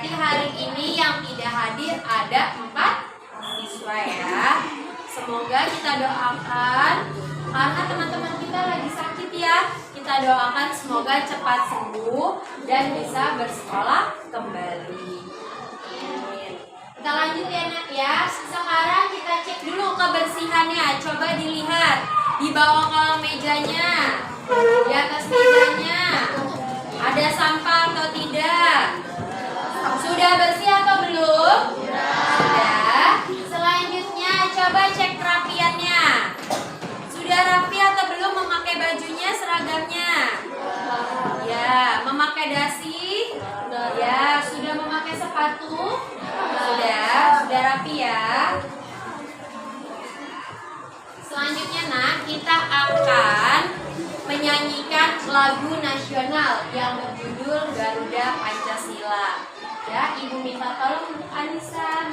Berarti hari ini yang tidak hadir ada 4 siswa ya. Semoga kita doakan karena teman-teman kita lagi sakit ya. Kita doakan semoga cepat sembuh dan bisa bersekolah kembali. Kita lanjut ya nak ya. Sekarang kita cek dulu kebersihannya. Coba dilihat di bawah kolong mejanya, di atas mejanya ada sampah atau tidak? Sudah bersih atau belum? Sudah. Selanjutnya coba cek kerapiannya. Sudah rapi atau belum memakai bajunya, seragamnya? Ya, memakai dasi? Ya, sudah memakai sepatu? Sudah rapi ya. Selanjutnya nak, kita akan menyanyikan lagu nasional yang berjudul Garuda Pancasila. Ya, Ibu minta tolong untuk Anissa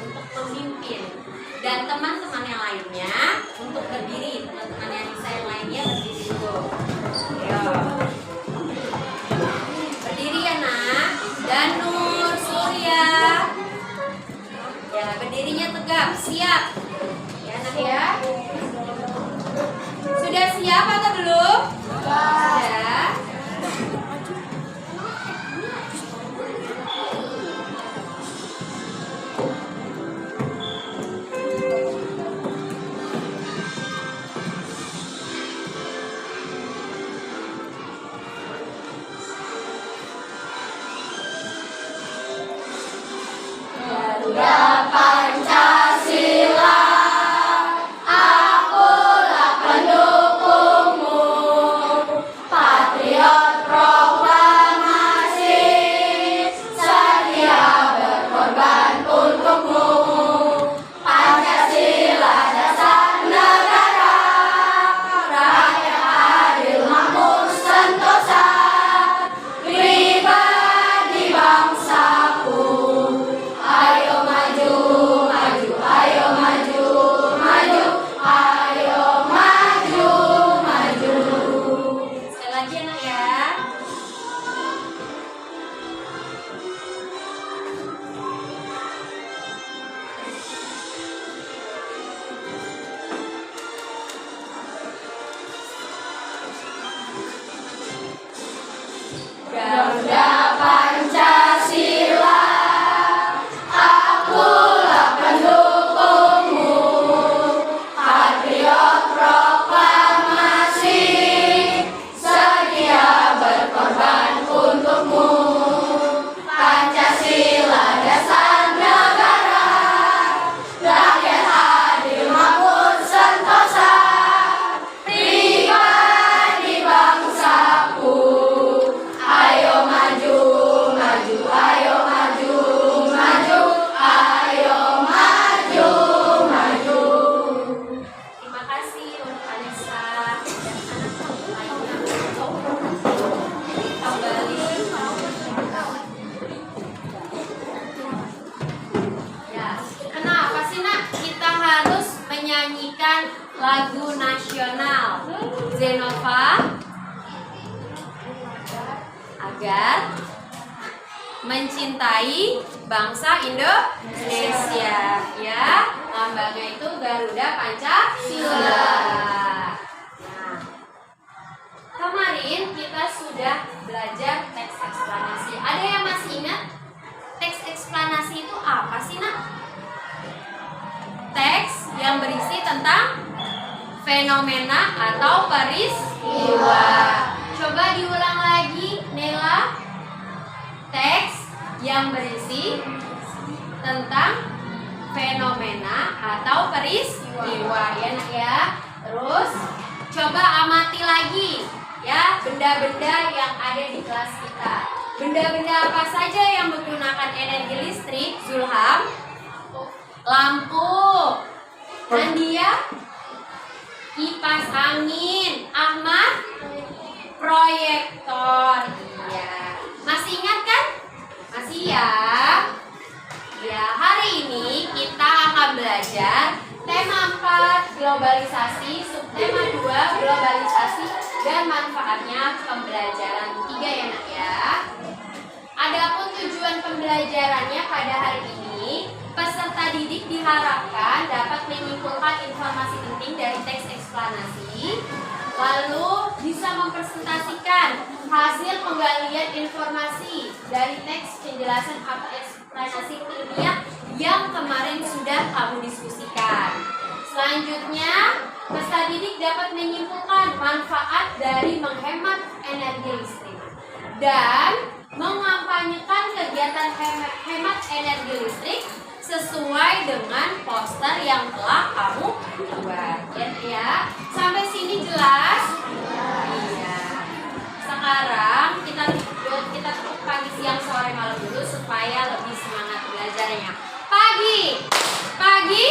untuk memimpin dan teman-teman yang lainnya untuk berdiri. Teman-teman Anissa yang lainnya berdiri dulu. Ayo. Berdiri ya nak. Dan Nur, Surya. Ya, berdirinya tegap, siap. Ya nak ya. Sudah siap atau belum? Sudah. Garuda Pancasila, akulah pendukungmu, patriot proklamasi, setia berkorban untukmu. Pancasila dasar negara, rakyat adil makmur sentosa, pribadi bangsaku. Ayo maju, maju, ayo maju, maju, ayo maju, maju. Sekali lagi ya nak ya. Garuda Pancasila, akulah pendukungmu, patriot proklamasi, sedia berkorban untukmu. Pancasila dasar negara, rakyat adil makmur sentosa, pribadi bangsaku. Ayo maju, maju, ayo maju, maju, ayo maju, maju. Terima kasih untuk Anissa dan anak-anak lainnya untuk kembali. Ya, kenapa sih nak kita harus menyanyikan lagu nasional? Zenova? Agar mencintai bangsa Indonesia, ya. Lambangnya itu Garuda Pancasila. Nah, kemarin kita sudah belajar teks eksplanasi. Ada yang masih ingat teks eksplanasi itu apa sih nak? Teks yang berisi tentang fenomena atau peristiwa. Coba diulang lagi, Nela. Teks yang berisi tentang fenomena atau peristiwa ya nak ya. Terus coba amati lagi ya benda-benda yang ada di kelas kita. Benda-benda apa saja yang menggunakan energi listrik? Zulham, lampu, Nandia, kipas angin, Ahmad, proyektor. Iya. Masih ingat kan? Masih ya? Ya, hari ini kita akan belajar tema 4 globalisasi, subtema 2 globalisasi dan manfaatnya pembelajaran 3 ya nak ya. Adapun tujuan pembelajarannya pada hari ini, peserta didik diharapkan dapat menyimpulkan informasi penting dari teks eksplanasi, lalu bisa mempresentasikan hasil penggalian informasi dari teks penjelasan atau eksplanasi ilmiah yang kemarin sudah kamu diskusikan. Selanjutnya, peserta didik dapat menyimpulkan manfaat dari menghemat energi listrik dan mengampanyekan kegiatan hemat energi listrik sesuai dengan poster yang telah kamu buat. Ya. Sampai sini jelas? Iya. Sekarang kita tutup pagi, siang, sore, malam dulu supaya lebih semangat belajarnya. Pagi,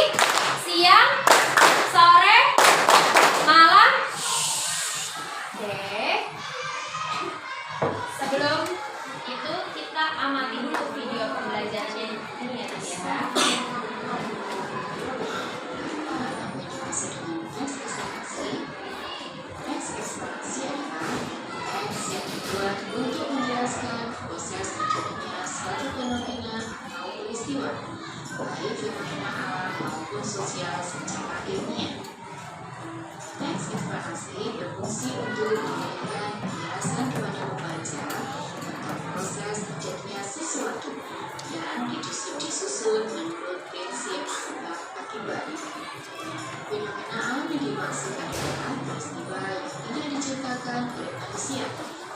siang, sore, malam. Oke. Sebelum itu kita amati dulu video pembelajarannya ini ya Nak ya. Teks ekspansi adalah teks yang dibuat untuk menjelaskan proses terjadinya suatu fenomena atau peristiwa, baik fenomena alam maupun sosial secara ilmiah. Teks eksplanasi berfungsi untuk memberikan penjelasan kepada pembaca tentang proses terjadinya sesuatu yang disusun menurut prinsip sebab akibat. Fenomena alam yang dimaksud adalah peristiwa yang tidak diciptakan oleh manusia,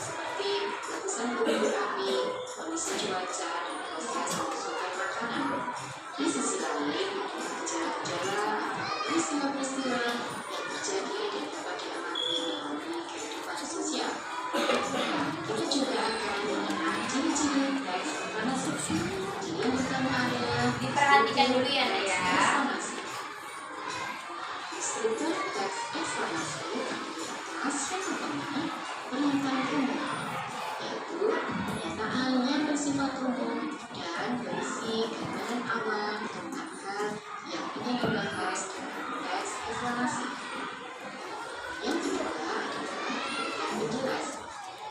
seperti letusan gunung berapi, kondisi cuaca, dan proses pembusukan makanan. Di sisi lain, gejala-gejala atau peristiwa-peristiwa yang terjadi dan dapat diamati melalui kehidupan sosial. Kita juga akan mengenal ciri-ciri teks eksplanasi. Jadi yang pertama adalah Diperhatikan dulu ya Nak ya. struktur teks eksplanasi atas yang pertama pernyataan umum, yaitu pernyataan yang bersifat umum dan berisi gambaran awal tentang hal yang ingin dibahas dalam teks eksplanasi. Yang kedua adalah deretan penjelas.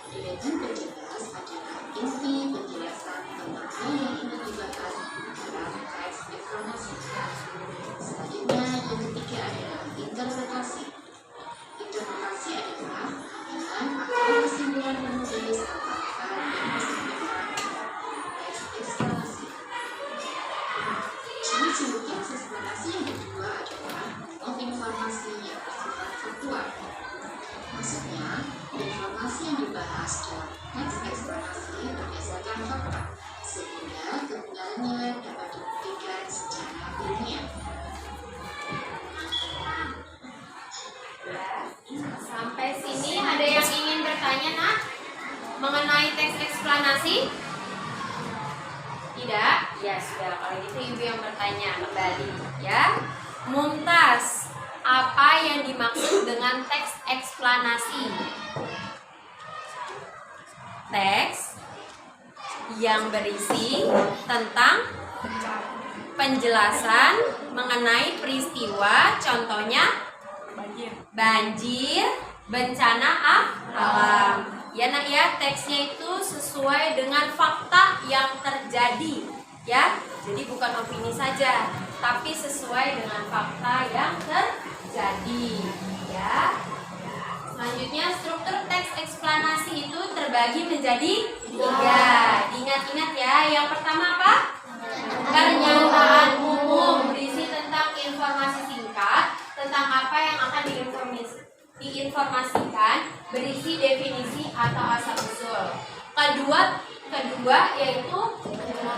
Deretan penjelas adalah inti penjelasan tentang hal yang ingin dibahas dalam teks eksplanasi. Selanjutnya, yang ketiga adalah interpretasi. Interpretasi adalah pengambilan atau kesimpulan penulis tentang hal yang disampaikan dalam teks eksplanasi. Ciri-ciri teks eksplanasi yang kedua adalah informasi yang bersifat faktual. Maksudnya, informasi yang dibahas dalam teks eksplanasi berdasarkan fakta, sehingga kebenarannya dapat dibuktikan secara ilmiah. Sampai sini ada yang ingin bertanya Nak mengenai teks eksplanasi? Tidak? Ya sudah, kalau gitu Ibu yang bertanya kembali ya. Mumtaz, apa yang dimaksud dengan teks eksplanasi? Teks yang berisi tentang penjelasan mengenai peristiwa, contohnya banjir, bencana alam. Ya Nak ya, teksnya itu sesuai dengan fakta yang terjadi ya. Jadi bukan opini saja, tapi sesuai dengan fakta yang terjadi ya. Selanjutnya, struktur teks eksplanasi itu terbagi menjadi 3. Diingat-ingat ya. Yang pertama apa? Pernyataan umum, berisi tentang informasi singkat tentang apa yang akan diinformasikan, berisi definisi atau asal-usul. Kedua yaitu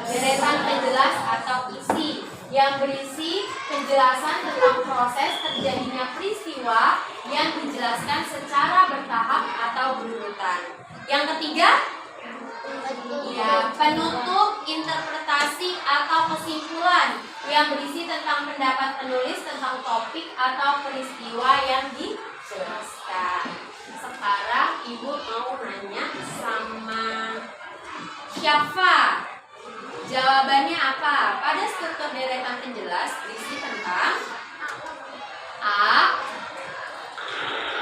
deretan penjelas atau isi, yang berisi penjelasan tentang proses terjadinya peristiwa yang dijelaskan secara bertahap atau berurutan. Yang ketiga, ya, penutup, interpretasi atau kesimpulan, yang berisi tentang pendapat penulis tentang topik atau peristiwa yang dijelaskan. Sekarang Ibu mau nanya sama Syafa. Jawabannya apa? Pada struktur deretan penjelas berisi tentang A.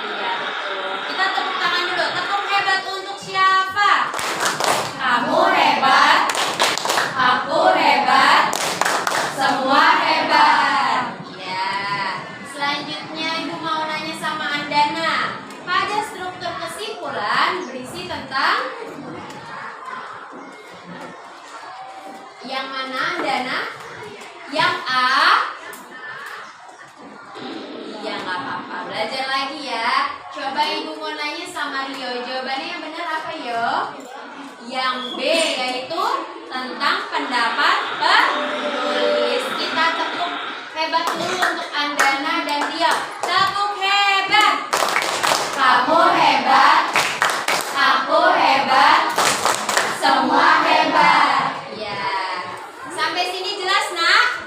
Iya betul. Kita tepuk tangan dulu. Tepuk hebat untuk Syafa. Kamu hebat. dan berisi tentang yang mana, Dana? Yang A? Ya nggak apa-apa, belajar lagi ya. Coba Ibu mau nanya sama Rio, jawabannya yang benar apa Yo? Yang B, yaitu tentang pendapat penulis. Kita tepuk hebat dulu untuk Andana dan Rio. Tepuk hebat. Kamu hebat, aku hebat, semua hebat. Ya, sampai sini jelas nak?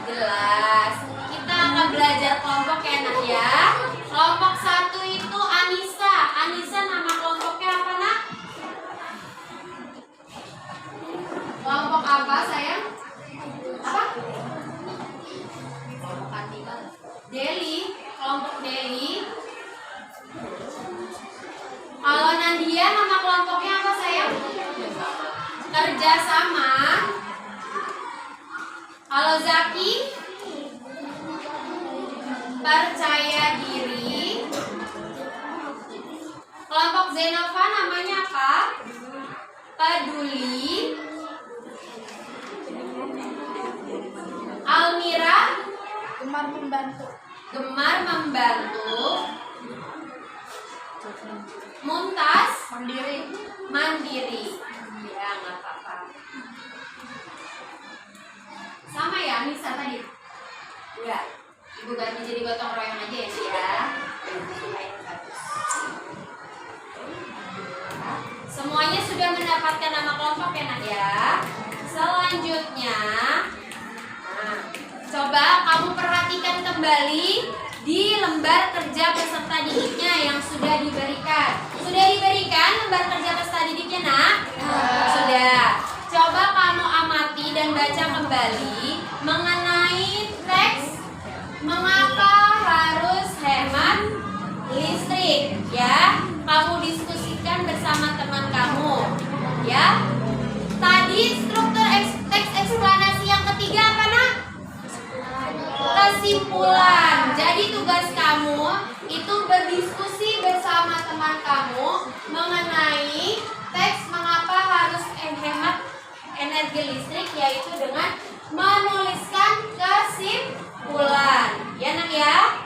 Jelas. Kita akan belajar kelompok ya nak ya. Kelompok 1 itu Anissa. Anissa nama kelompoknya apa nak? Kelompok apa sayang? Apa? Kelompok Atika. Deli. Kelompok Deli. Kalau Nadia nama kelompoknya apa sayang? Kerjasama. Kalau Zaki? Percaya diri. Kelompok Zenova namanya apa? Peduli. Almira? Gemar membantu. Gemar membantu. Mumtaz? Mandiri. Mandiri. Ya, nggak apa-apa. Sama ya Anissa tadi? Enggak. Ibu ganti jadi gotong royong aja ya. Semuanya sudah mendapatkan nama kelompok ya nak ya. Selanjutnya, nah, coba kamu perhatikan kembali di lembar kerja peserta didiknya yang sudah diberikan. Sudah diberikan lembar kerja peserta didiknya nak? Sudah. Coba kamu amati dan baca kembali mengenai teks mengapa harus hemat listrik ya. Kamu diskusikan bersama teman kamu ya. Tadi struktur teks eksplanasi yang ketiga apa nak? Kesimpulan. Jadi tugas kamu itu berdiskusi bersama teman kamu mengenai teks mengapa harus hemat energi listrik, yaitu dengan menuliskan kesimpulan ya nak ya.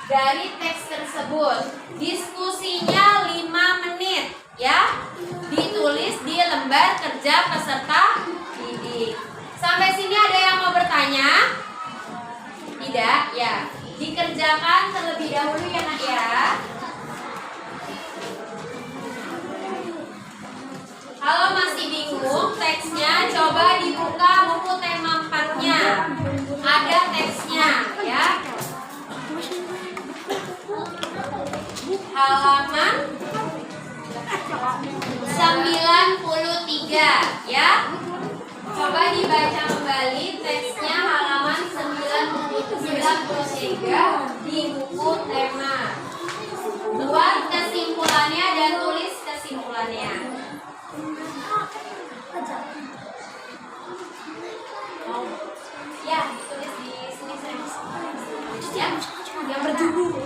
Dari teks tersebut diskusinya 5 menit ya, ditulis di lembar kerja peserta didik. Sampai sini ada yang mau bertanya? Tidak ya, dikerjakan terlebih dahulu ya nak ya. Kalau masih bingung teksnya, coba dibuka buku tema 4-nya. Ada teksnya ya. Halaman 93 ya. Coba dibaca kembali teksnya halaman 93 di buku tema. Buat kesimpulannya dan tulis kesimpulannya. Ya, tulis di sini saya. Ya, yang berjudul.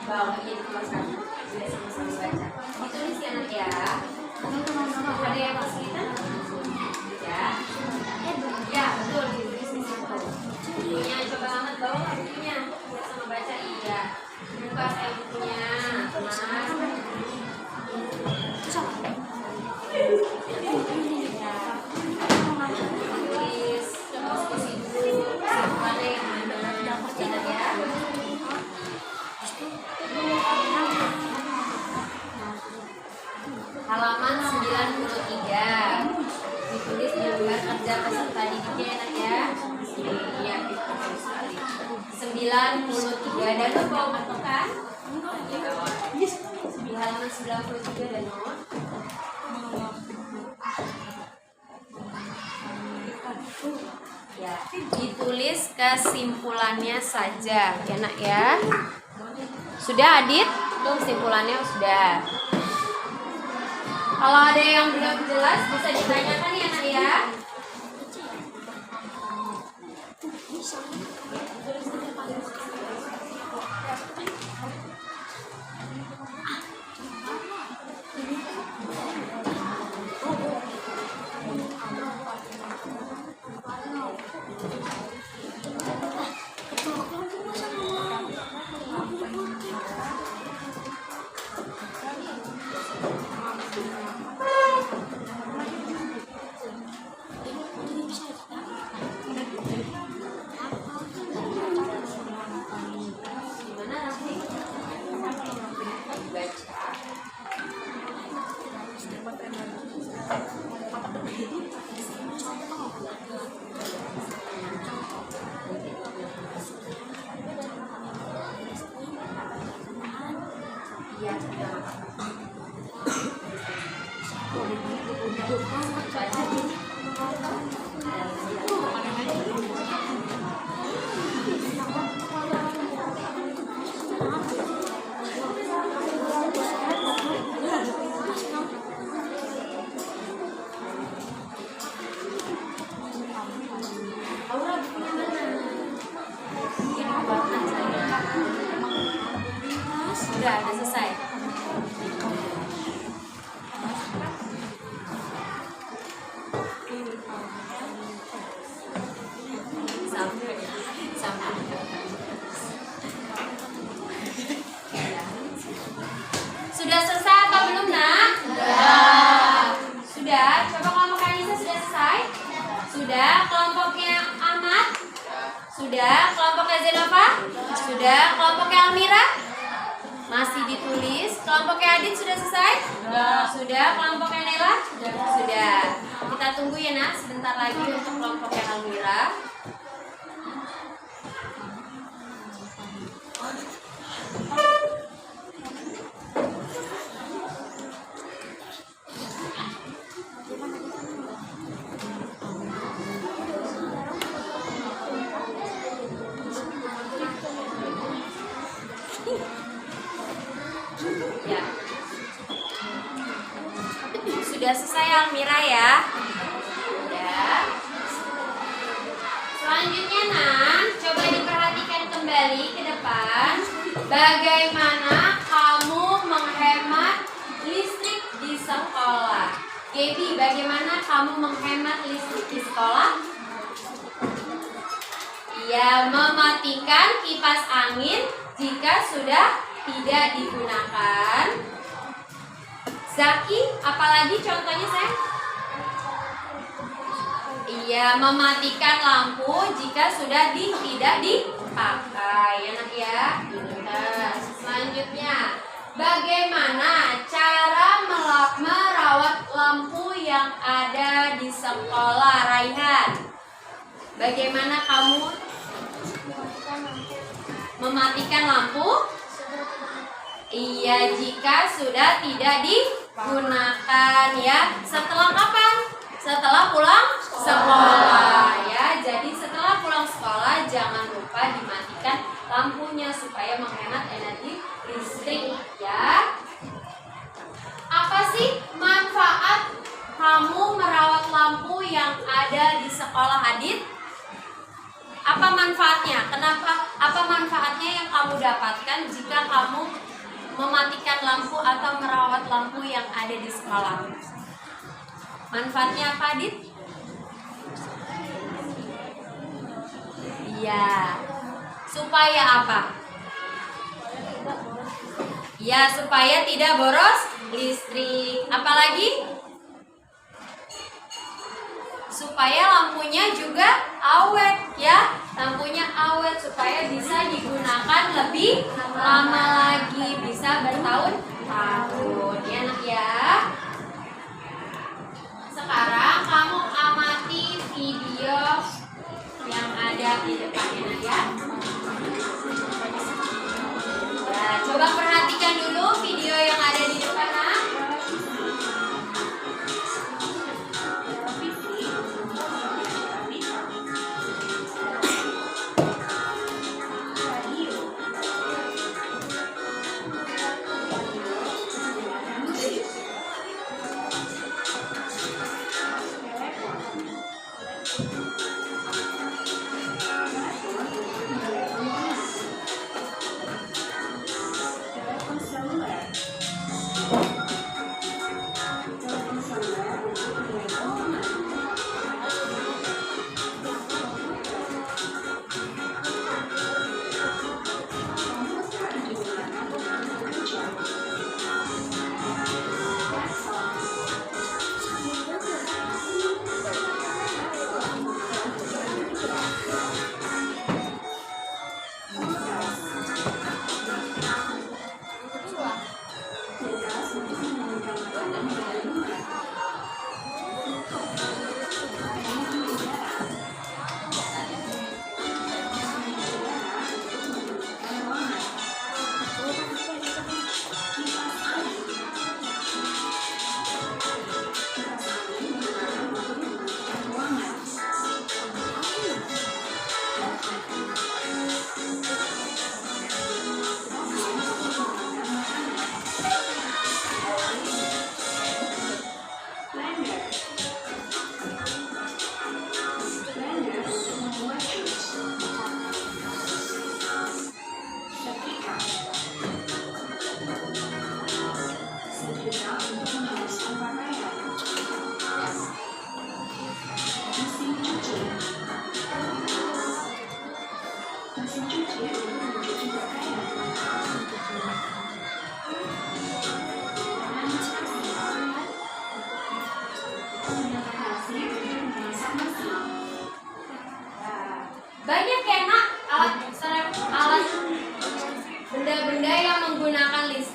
Bawah ini dituliskan. Sudah sama-sama baca. Ditulis ya nak ya. Ada yang kesulitan? Ya. Ya, betul ditulis di situ. Bukunya coba banget bawa bukunya. Sudah sama baca iya. Buka saya bukunya. Tenang. Halaman 93 ditulis di lembar kerja peserta didiknya enak ya. Iya, 93 dan lo bawa kartu kan? Di halaman 93 dan lo. Ya, ditulis kesimpulannya saja, enak ya. Sudah Adit? Tuh kesimpulannya sudah. Kalau ada yang belum jelas bisa ditanyakan ya nak ya. Iya, udah nggak apa-apa. Aura bukunya mana? Ini buatan saya. Sudah selesai. Sampai. Sudah selesai apa belum, Nak? Sudah. Coba kelompok Anissa sudah selesai? Sudah. Kelompoknya Ahmad? Sudah. Kelompoknya Zenova? Sudah. Kelompoknya Almira? Masih ditulis. Kelompoknya Adit sudah selesai? Sudah. Kelompoknya Nela? Sudah. Kita tunggu ya, Nak, sebentar lagi untuk kelompoknya Almira. Ya. Sudah selesai Almira ya? Sudah. Selanjutnya, Nan, coba diperhatikan kembali ke depan. Bagaimana kamu menghemat listrik di sekolah? Gaby, bagaimana kamu menghemat listrik di sekolah? Iya, mematikan kipas angin jika sudah tidak digunakan. Zaki, apalagi contohnya, sayang? Iya, mematikan lampu jika sudah tidak dipakai. Enak ya? Pintar. Selanjutnya, bagaimana cara merawat lampu yang ada di sekolah, Raihan? Bagaimana kamu mematikan lampu? Iya, jika sudah tidak digunakan ya. Setelah kapan? Setelah pulang sekolah ya. Jadi setelah pulang sekolah jangan lupa dimatikan lampunya supaya menghemat energi listrik ya. Apa sih manfaat kamu merawat lampu yang ada di sekolah, Adit? Apa manfaatnya? Kenapa? Apa manfaatnya yang kamu dapatkan jika kamu mematikan lampu atau merawat lampu yang ada di sekolah? Manfaatnya apa, Adit? Iya. Supaya apa? Ya, supaya tidak boros listrik. Apalagi? Supaya lampunya juga awet ya. Lampunya awet supaya bisa digunakan lebih lama lagi, bisa bertahun-tahun. Ya, Nak ya. Sekarang kamu amati video yang ada di depannya, Nak ya. Ya, coba perhatikan dulu video yang ada di depan, Nak.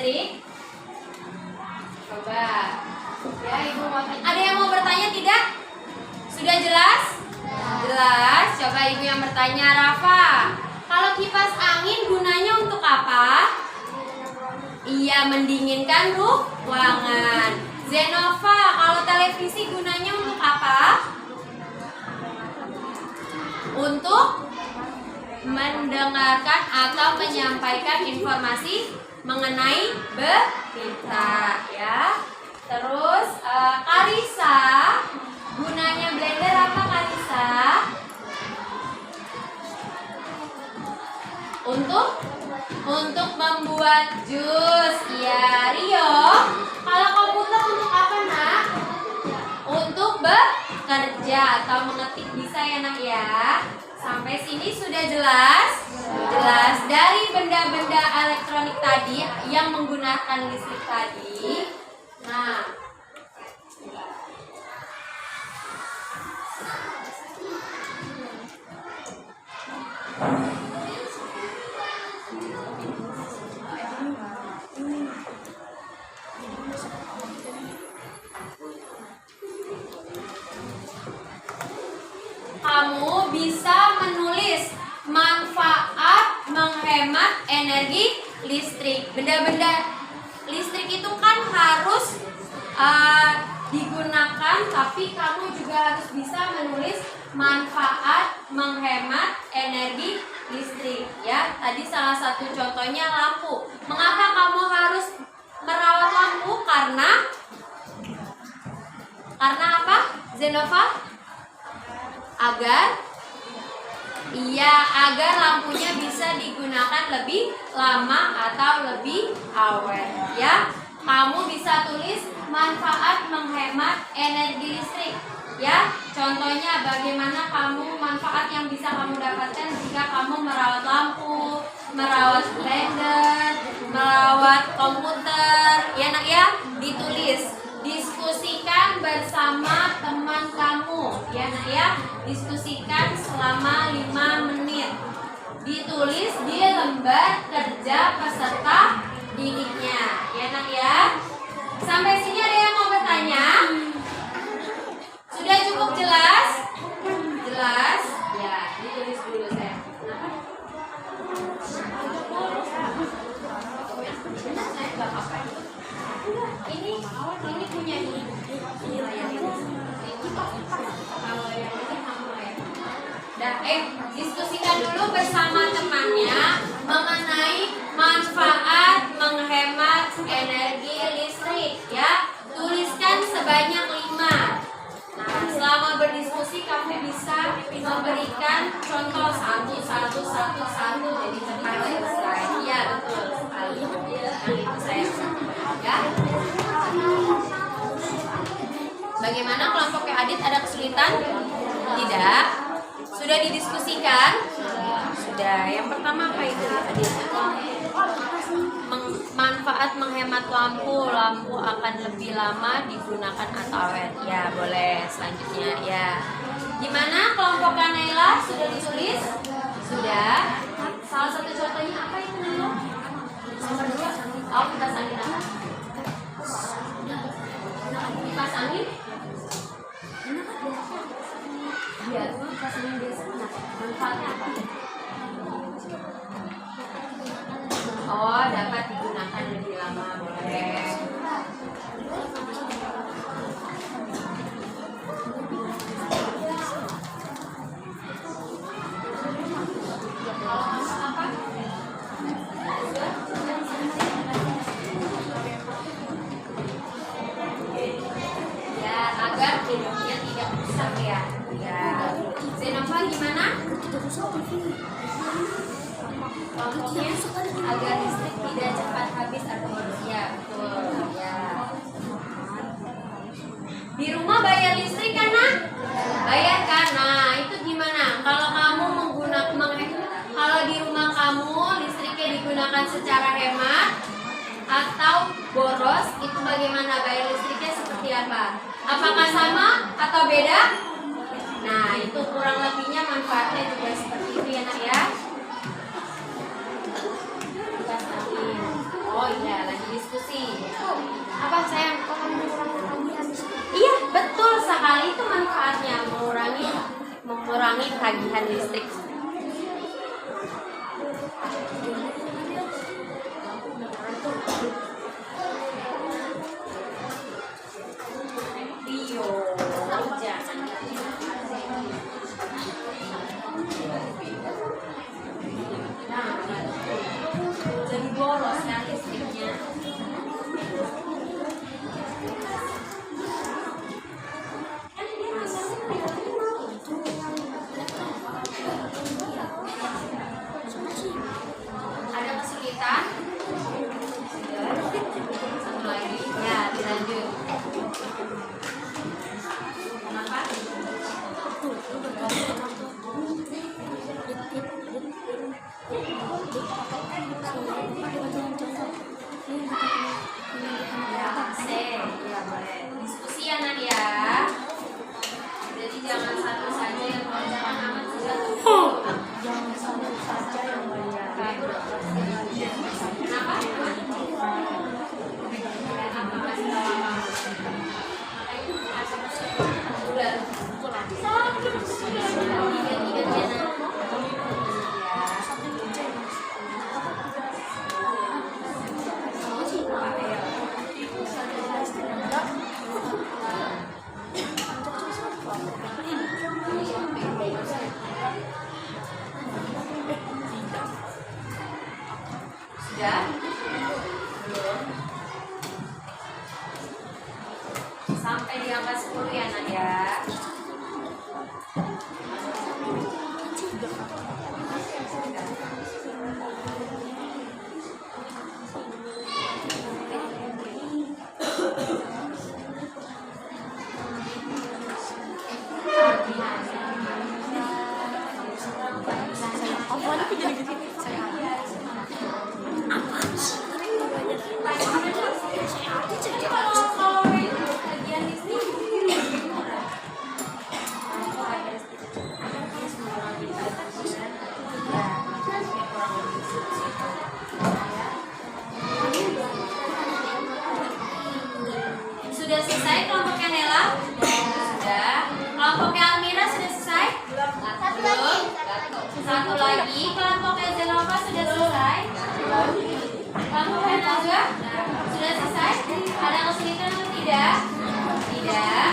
listrik? Coba. Ya, Ibu mau tanya. Ada yang mau bertanya tidak? Sudah jelas? Jelas. Coba Ibu yang bertanya, Rafa. Kalau kipas angin gunanya untuk apa? Iya, mendinginkan ruangan. Zenova, kalau televisi gunanya untuk apa? Untuk mendengarkan atau menyampaikan informasi mengenai berita, ya. Terus Karisa, gunanya blender apa Karisa? Untuk membuat jus. Ya, Rio, kalau komputer untuk apa, Nak? Untuk bekerja atau mengetik bisa ya, Nak ya. Sampai sini sudah jelas? Jelas. Dari benda-benda elektronik tadi yang menggunakan listrik tadi. Nah, kamu bisa menulis manfaat menghemat energi listrik. Benda-benda listrik itu kan harus digunakan, tapi kamu juga harus bisa menulis manfaat menghemat energi listrik, ya. Tadi salah satu contohnya lampu. Mengapa kamu harus merawat lampu? Karena apa, Zenova? Agar lampunya bisa digunakan lebih lama atau lebih awet, ya. Kamu bisa tulis manfaat menghemat energi listrik, ya. Contohnya bagaimana manfaat yang bisa kamu dapatkan jika kamu merawat lampu, merawat blender, merawat komputer, ya Nak ya. Ditulis. Diskusikan bersama teman kamu, ya Nak ya. Diskusikan selama 5 menit. Ditulis di lembar kerja peserta didiknya, ya Nak ya. Sampai sini ada yang mau bertanya? Sudah cukup jelas? Jelas? Ya, ditulis dulu saya. Ini punya ini layar ini. Kalau yang ini kamu ya. Diskusikan dulu bersama temannya mengenai manfaat menghemat energi listrik, ya. Tuliskan sebanyak 5. Nah, selama berdiskusi kamu bisa memberikan contoh satu. Jadi cepat selesai. Iya, betul sekali. Itu saya ya. Bagaimana kelompoknya Adit, ada kesulitan? Tidak. Sudah didiskusikan? Sudah. Yang pertama apa itu Adit? Manfaat menghemat lampu. Lampu akan lebih lama digunakan atau awet. Ya, boleh. Selanjutnya ya. Gimana kelompok Naila? Sudah ditulis? Sudah. Salah satu contohnya apa itu dulu? Nomor 2. Oh, kipas angin apa? Kipas angin? Iya, kipas angin biasa. Manfaatnya apa? Oh, dapat digunakan lebih lama, boleh. Ya, agar hidupnya tidak rusak ya. Ya. Zenova gimana? Kelompoknya agar listrik tidak cepat habis atau ya, betul ya. Di rumah bayar listrik kan, Nak? Bayar kan? Nah, itu gimana? Kalau kamu kalau di rumah kamu listriknya digunakan secara hemat atau boros, itu bagaimana bayar listriknya seperti apa? Apakah sama atau beda? Nah, itu kurang lebihnya manfaatnya juga seperti itu ya Nak ya. Oh iya, lagi mengurangi tagihan listrik. Rio, jadi boros ya listriknya. Ada kesulitan? Satu lagi. Ya, dilanjut. Kenapa? Ya, C. Ya, boleh. Diskusi ya, Nadia. Jadi jangan satu saja yang mengerjakan amat juga tuh. Jangan satu saja yang mengerjakan. Kenapa? Apa kasih tahu apa? Udah. Sudah? Belum? Sampai di angka 10 ya, Nadia. Sudah selesai kelompoknya Nela? Sudah. Kelompoknya Almira sudah selesai? Belum. Satu lagi. Kelompoknya Zelova sudah selesai? Kelompoknya Najwa sudah selesai? Ada kesulitan atau tidak? Tidak.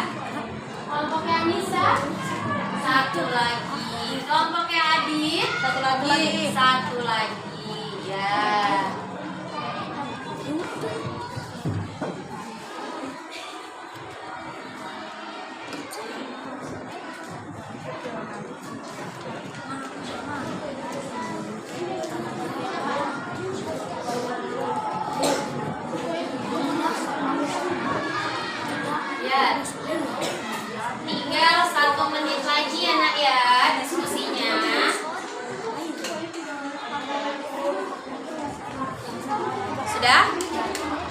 Kelompoknya Nisa? Satu lagi. Kelompoknya Adit? Satu lagi. Satu lagi. Ya. Ya, tinggal 1 menit lagi ya nak ya diskusinya. Sudah?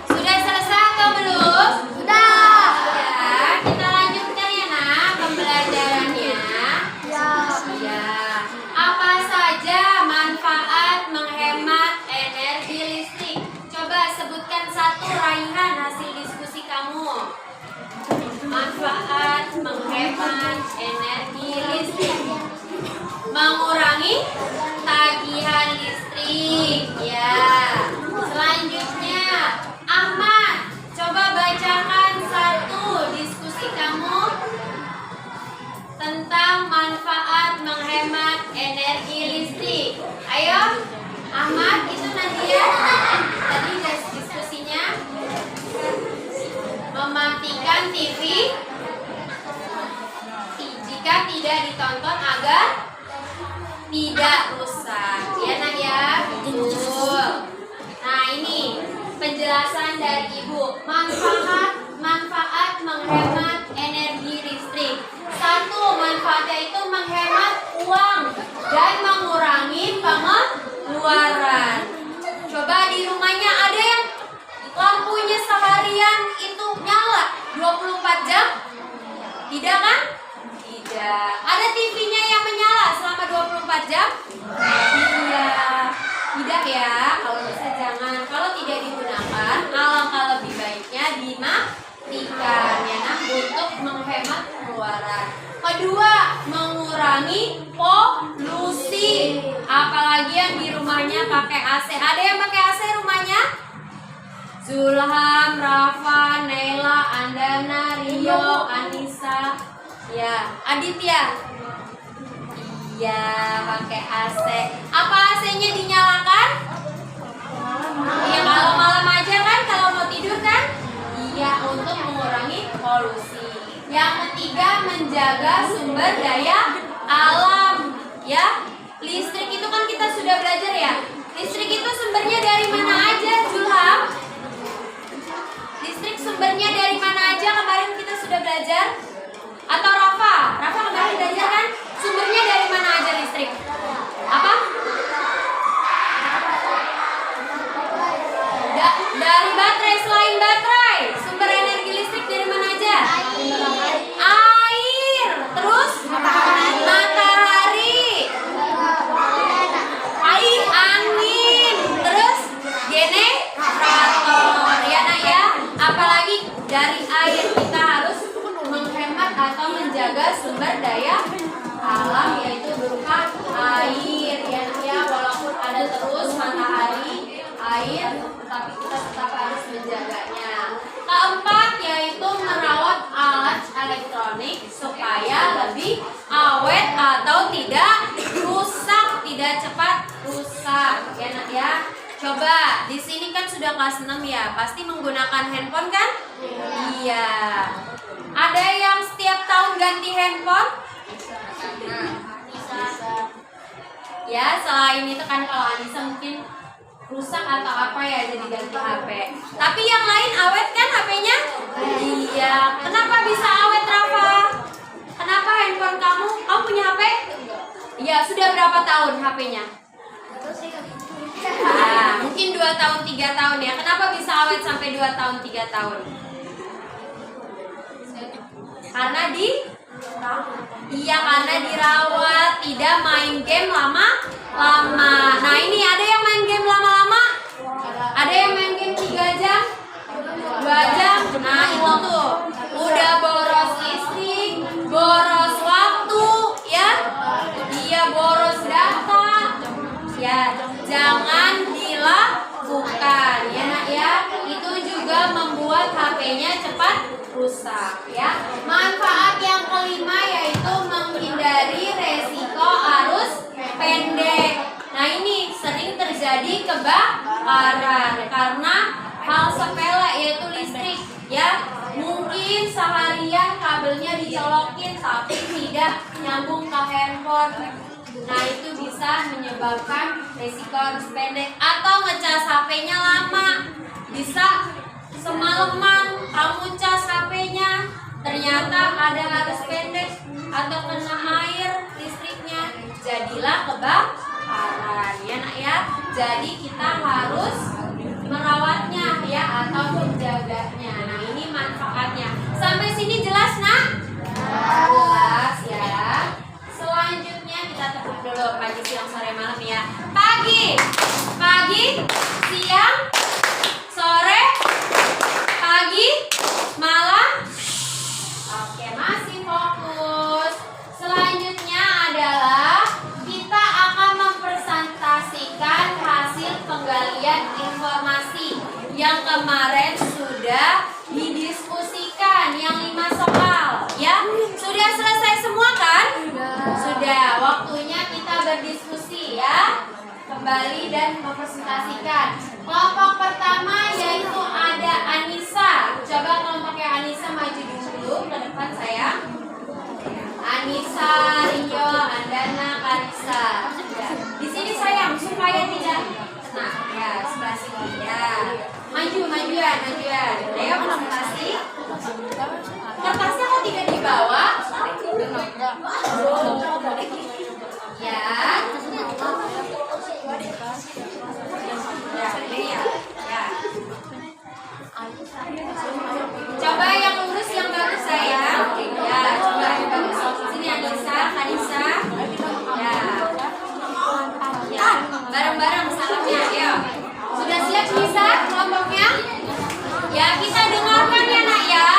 Sudah selesai atau belum? Sudah. Ya, kita lanjutkan ya nak pembelajarannya. Ya. Apa saja manfaat menghemat energi listrik? Coba sebutkan satu raihan hasil diskusi kamu. Manfaat menghemat energi listrik, mengurangi tagihan listrik. Ya. Selanjutnya, Ahmad, coba bacakan satu diskusi kamu tentang manfaat menghemat energi listrik. Ayo, Ahmad, itu Nadia. Tadi diskusinya. Mematikan TV jika tidak ditonton agar tidak rusak. Ya nak ya, betul. Nah ini penjelasan dari Ibu. Manfaat menghemat energi listrik. Satu, manfaatnya itu menghemat uang dan mengurangi pengeluaran. Coba di rumahnya ada yang lampunya seharian itu nyala 24 jam? Tidak kan? Tidak. Ada TV-nya yang menyala selama 24 jam? Tidak. Tidak ya. Kalau bisa jangan. Kalau tidak digunakan, alangkah lebih baiknya dimatikan ya nak, untuk menghemat pengeluaran. Kedua, mengurangi polusi. Apalagi yang di rumahnya pakai AC. Ada yang pakai AC rumahnya? Zulham, Rafa, Naila, Andana, Rio, Anissa, ya, Aditya. Iya, pakai AC. Apa AC-nya dinyalakan? Iya, kalau malam aja kan, kalau mau tidur kan? Iya, untuk mengurangi polusi. Yang ketiga, menjaga sumber daya alam. Ya, listrik itu kan kita sudah belajar ya. Listrik itu sumbernya dari mana aja, Zulham? Listrik sumbernya dari mana aja kemarin kita sudah belajar? Atau Rafa? Rafa kemarin belajar kan? Sumbernya dari mana aja listrik? Apa? Dari baterai. Selain baterai, sumber energi listrik dari mana aja? Air. Terus? Matahari. Air, angin. Terus? Generator. Ya nak ya. Apalagi dari air kita harus menghemat atau menjaga sumber daya alam, yaitu berupa air ya, walaupun ada terus matahari, air, tetapi kita tetap harus menjaganya. Keempat, yaitu merawat alat elektronik supaya lebih awet atau tidak rusak, tidak cepat rusak ya nak ya. Coba, di sini kan sudah kelas 6 ya, pasti menggunakan handphone kan? Iya. Ada yang setiap tahun ganti handphone? Ya, selain itu kan kalau Anissa mungkin rusak atau apa ya, jadi ganti HP. Tapi yang lain awet kan HP-nya? Iya. Kenapa bisa awet, Rafa? Kenapa handphone kamu? Kamu punya HP? Iya, sudah berapa tahun HP-nya? Nah, mungkin 2 tahun 3 tahun ya. Kenapa bisa awet sampai 2 tahun 3 tahun? Karena karena dirawat, tidak main game lama-lama. Nah, ini ada yang main game lama-lama? Ada yang main game 3 jam? 2 jam? Nah, itu tuh udah boros listrik, boros waktu, ya. Iya, boros data. Ya, jangan dilakukan ya nak ya. Itu juga membuat HP-nya cepat rusak ya. Manfaat yang kelima yaitu menghindari resiko arus pendek. Nah, ini sering terjadi kebakaran karena hal sepele yaitu listrik ya. Mungkin seharian kabelnya dicolokin tapi tidak nyambung ke handphone. Nah, itu bisa menyebabkan resiko arus pendek. Atau ngecas HP-nya lama, bisa semalaman kamu cas HP-nya, ternyata ada arus pendek atau kena air listriknya, jadilah kebakaran ya nak ya. Jadi kita harus merawatnya ya atau menjaganya. Nah, ini manfaatnya. Sampai sini jelas nak? Jelas ya. Selanjutnya kita tepuk dulu pagi, siang, sore, malam ya. Pagi, siang, sore, pagi, malam. Oke, masih fokus. Selanjutnya adalah kita akan mempresentasikan hasil penggalian informasi yang kemarin sudah didiskusikan, yang 5 soal ya. Sudah selesai semua kan? Sudah. Waktunya kita berdiskusi ya. Kembali dan mempresentasikan. Kelompok pertama yaitu ada Anissa. Coba kelompoknya Anissa maju dulu ke depan saya. Anissa, Rio, Andana, Karissa. Ya. Di sini sayang supaya tidak kena ya, sebelah sini ya. Majuan. Ayo presentasi. Kertasnya kok tidak dibawa? Ya. Coba yang lurus yang bagus sayang. Ya, coba yang bagus. Sini Anissa, Kanisa. Ya. Ya, bareng-bareng salamnya. Ayo. Sudah siap Nisa kelompoknya? Ya, kita dengarkan ya nak ya.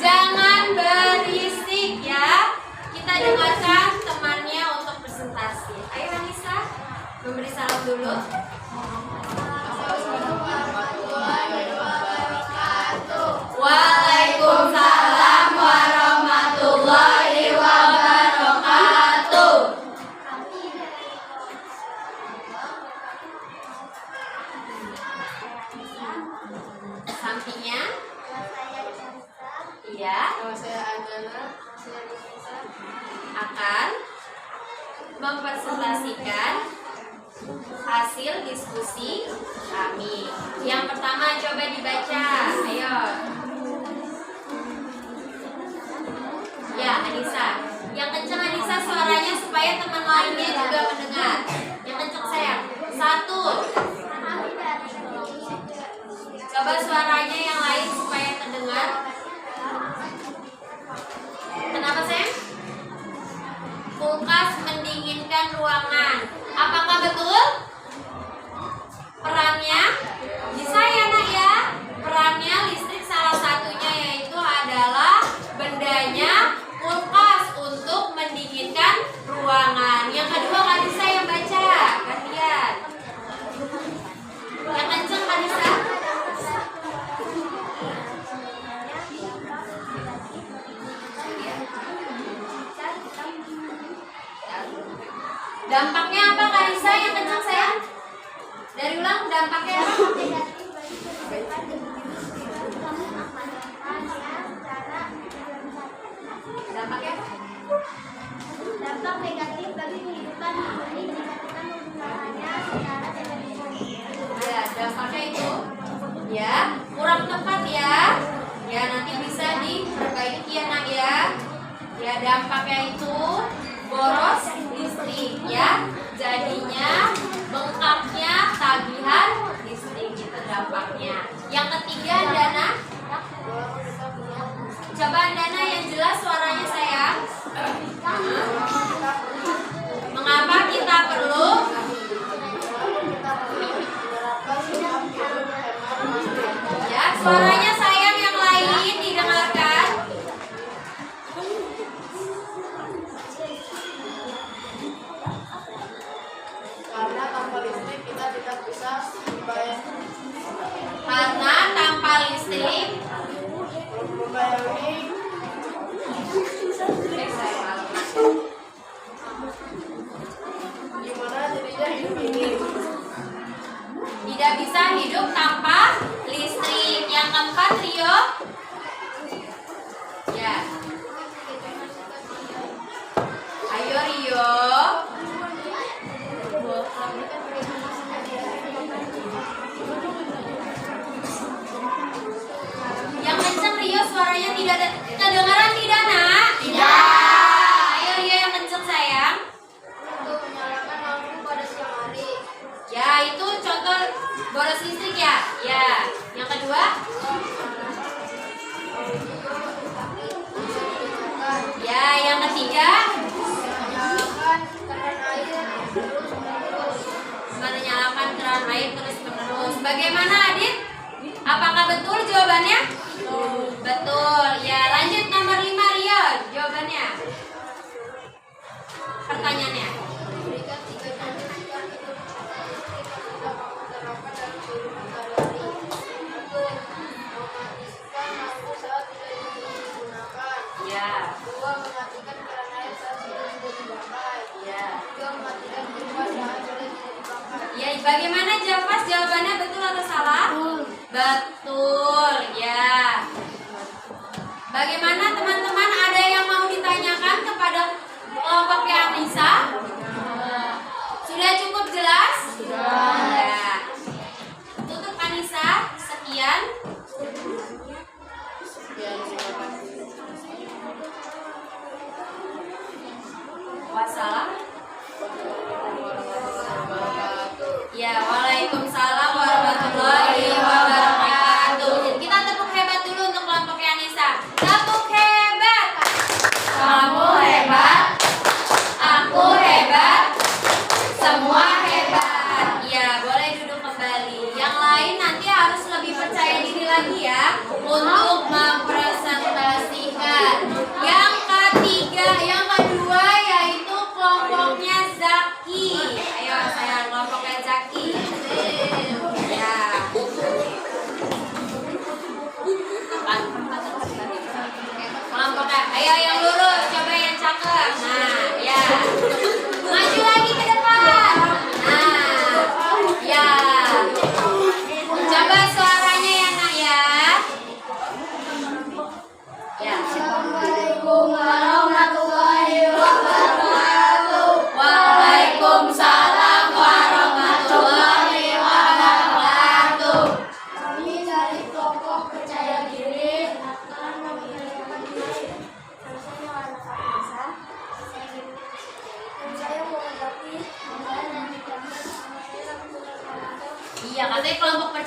Jangan berisik ya. salam dulu. Waalaikumsalam warahmatullahi wabarakatuh. Sampingnya? Iya. Akan mempresentasikan hasil diskusi kami. Yang pertama coba dibaca. Ayo. Ya, Anissa. Yang kencang Anissa suaranya supaya teman lainnya juga mendengar. Yang kencang sayang. 1. Coba suaranya yang lain supaya terdengar. Kenapa sayang? Kulkas mendinginkan ruangan. Apakah betul? Perannya? Bisa ya nak ya? Perannya listrik salah satunya yaitu adalah bendanya kulkas untuk mendinginkan ruangan. Yang kedua Kanisa yang baca. Gantian. Yang kenceng Kanisa. Dampaknya apa Kanisa yang kenceng sayang? Dari ulang dampaknya apa? Dampaknya apa? Dampak negatif bagi kehidupan ini dikatakan penggunaannya secara televisi. Ya, dampaknya itu ya kurang tepat ya. Ya nanti bisa diperbaiki ya nak ya. Ya dampaknya itu boros listrik ya. Jadinya bengkaknya tagihan listrik itu dampaknya. Yang ketiga Dana. Coba Dana yang jelas suaranya sayang. Mengapa kita perlu? Ya, suaranya sayang yang lain didengarkan. Karena tanpa listrik kita tidak bisa Karena tanpa listrik membayangi gimana jadinya hidup ini. tidak bisa hidup tanpa listrik. Yang keempat Rio. Ya. Ayo Rio. Yang kenceng Rio suaranya tidak ada. Kedengaran tidak nak? Tidak. Ayo Rio yang kenceng sayang. Untuk menyalakan lampu pada siang hari. Ya itu contoh boros listrik ya. Ya. Yang kedua. Ya yang ketiga. Menyalakan keran air terus-menerus. Menyalakan keran air terus menerus. Bagaimana Adit? Apakah betul jawabannya? Betul. Ya lanjut nomor 5 Rio. Jawabannya. Pertanyaannya. Jika tiga contoh jika itu tidak mau menerapkan dalam kehidupan sehari-hari. Satu, mematikan lampu saat tidak digunakan. Ya. Dua, mematikan keran air saat sudah tidak dipakai. Ya. Tiga, mematikan kipas saat sudah tidak dipakai. Ya, bagaimana Javas jawabannya betul atau salah? Betul. Ya. Bagaimana teman-teman, ada yang mau ditanyakan kepada kelompoknya Anissa? Sudah cukup jelas? Ya. Tutup Anissa. Sekian. Wassalam. Ya, waalaikumsalam warahmatullahi wabarakatuh. Kita tepuk hebat dulu untuk kelompoknya Anissa. Tepuk hebat. Kamu hebat. Aku hebat. Semua hebat. Ya, boleh duduk kembali. Yang lain nanti harus lebih percaya diri lagi ya untuk mempresentasikan. Yang ketiga, yang kedua yaitu kelompoknya Zaki. Ayo saya kelompoknya Zaki.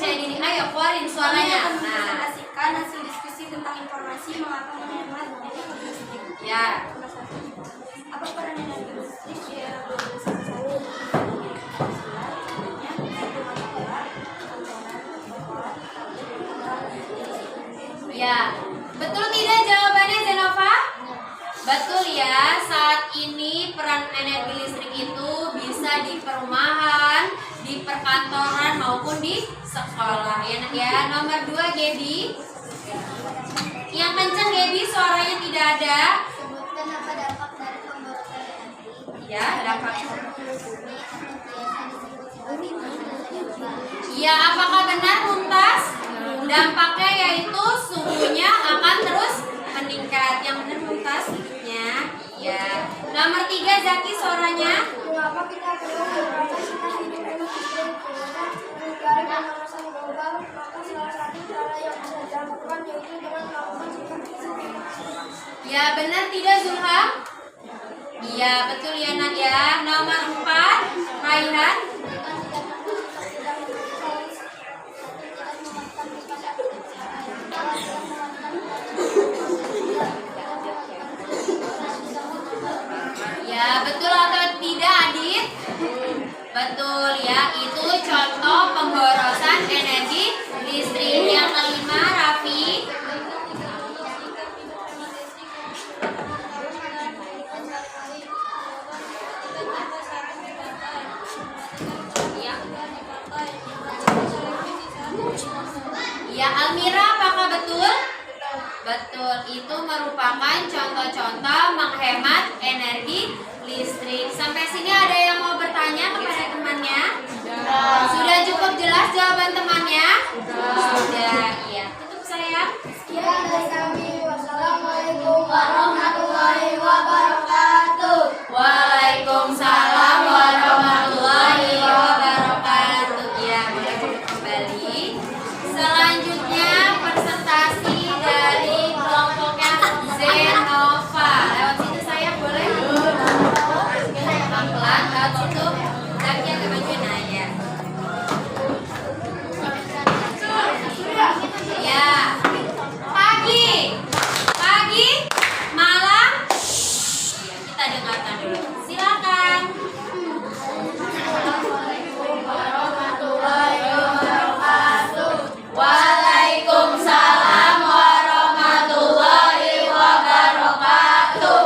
percaya diri. Ayo keluarin suaranya. Nah, Presentasikan hasil diskusi tentang informasi mengapa menghemat energi listrik. ya. Apa peran energi listrik di era 21? Ya, betul tidak jawabannya Zenova? Betul ya, saat ini peran energi listrik itu bisa di perumahan, di perkantoran maupun di sekolah ya. Ya, nomor 2 Gaby. Yang kenceng Gaby, suaranya tidak ada. Sebutkan apa dampak dari pemborosan energi. Ya, dampak. Bumi akan biasa disebut sebagai masa depan. Ya, apakah benar Mumtaz? Dampaknya yaitu suhunya akan terus meningkat. Yang benar Mumtaz? Ya. Nomor 3 Zaki, suaranya. Mengapa kita perlu menggunakan sinar hidup listrik? Karena menghindari pemanasan global, maka salah satu cara yang bisa dilakukan yaitu dengan melakukan sinar listrik. Ya, benar tidak Zulha? Iya, betul ya Nak ya. Nomor 4 Raihan. Ya, betul atau tidak Adit? Betul ya, itu contoh pemborosan energi listrik. Yang kelima Raffi. Ya. Ya, Almira, apakah betul? Betul, itu merupakan contoh-contoh menghemat energi listrik. Sampai sini ada yang mau bertanya kepada temannya? Sudah cukup jelas jawaban temannya? Sudah, iya. Tutup sayang. Sekian dari kami. Wassalamualaikum warahmatullahi wabarakatuh. Waalaikumsalam warahmatullahi wabarakatuh. Ya, boleh kembali. Selanjutnya presentasi dari kelompoknya Zenova. Lewat situ sayang boleh? Pelan-pelan lewat situ. Zaki agak majuin aja. Ya. Pagi, malam. Ya, kita dengarkan dulu. Silakan. Waalaikumsalam warahmatullahi wabarakatuh.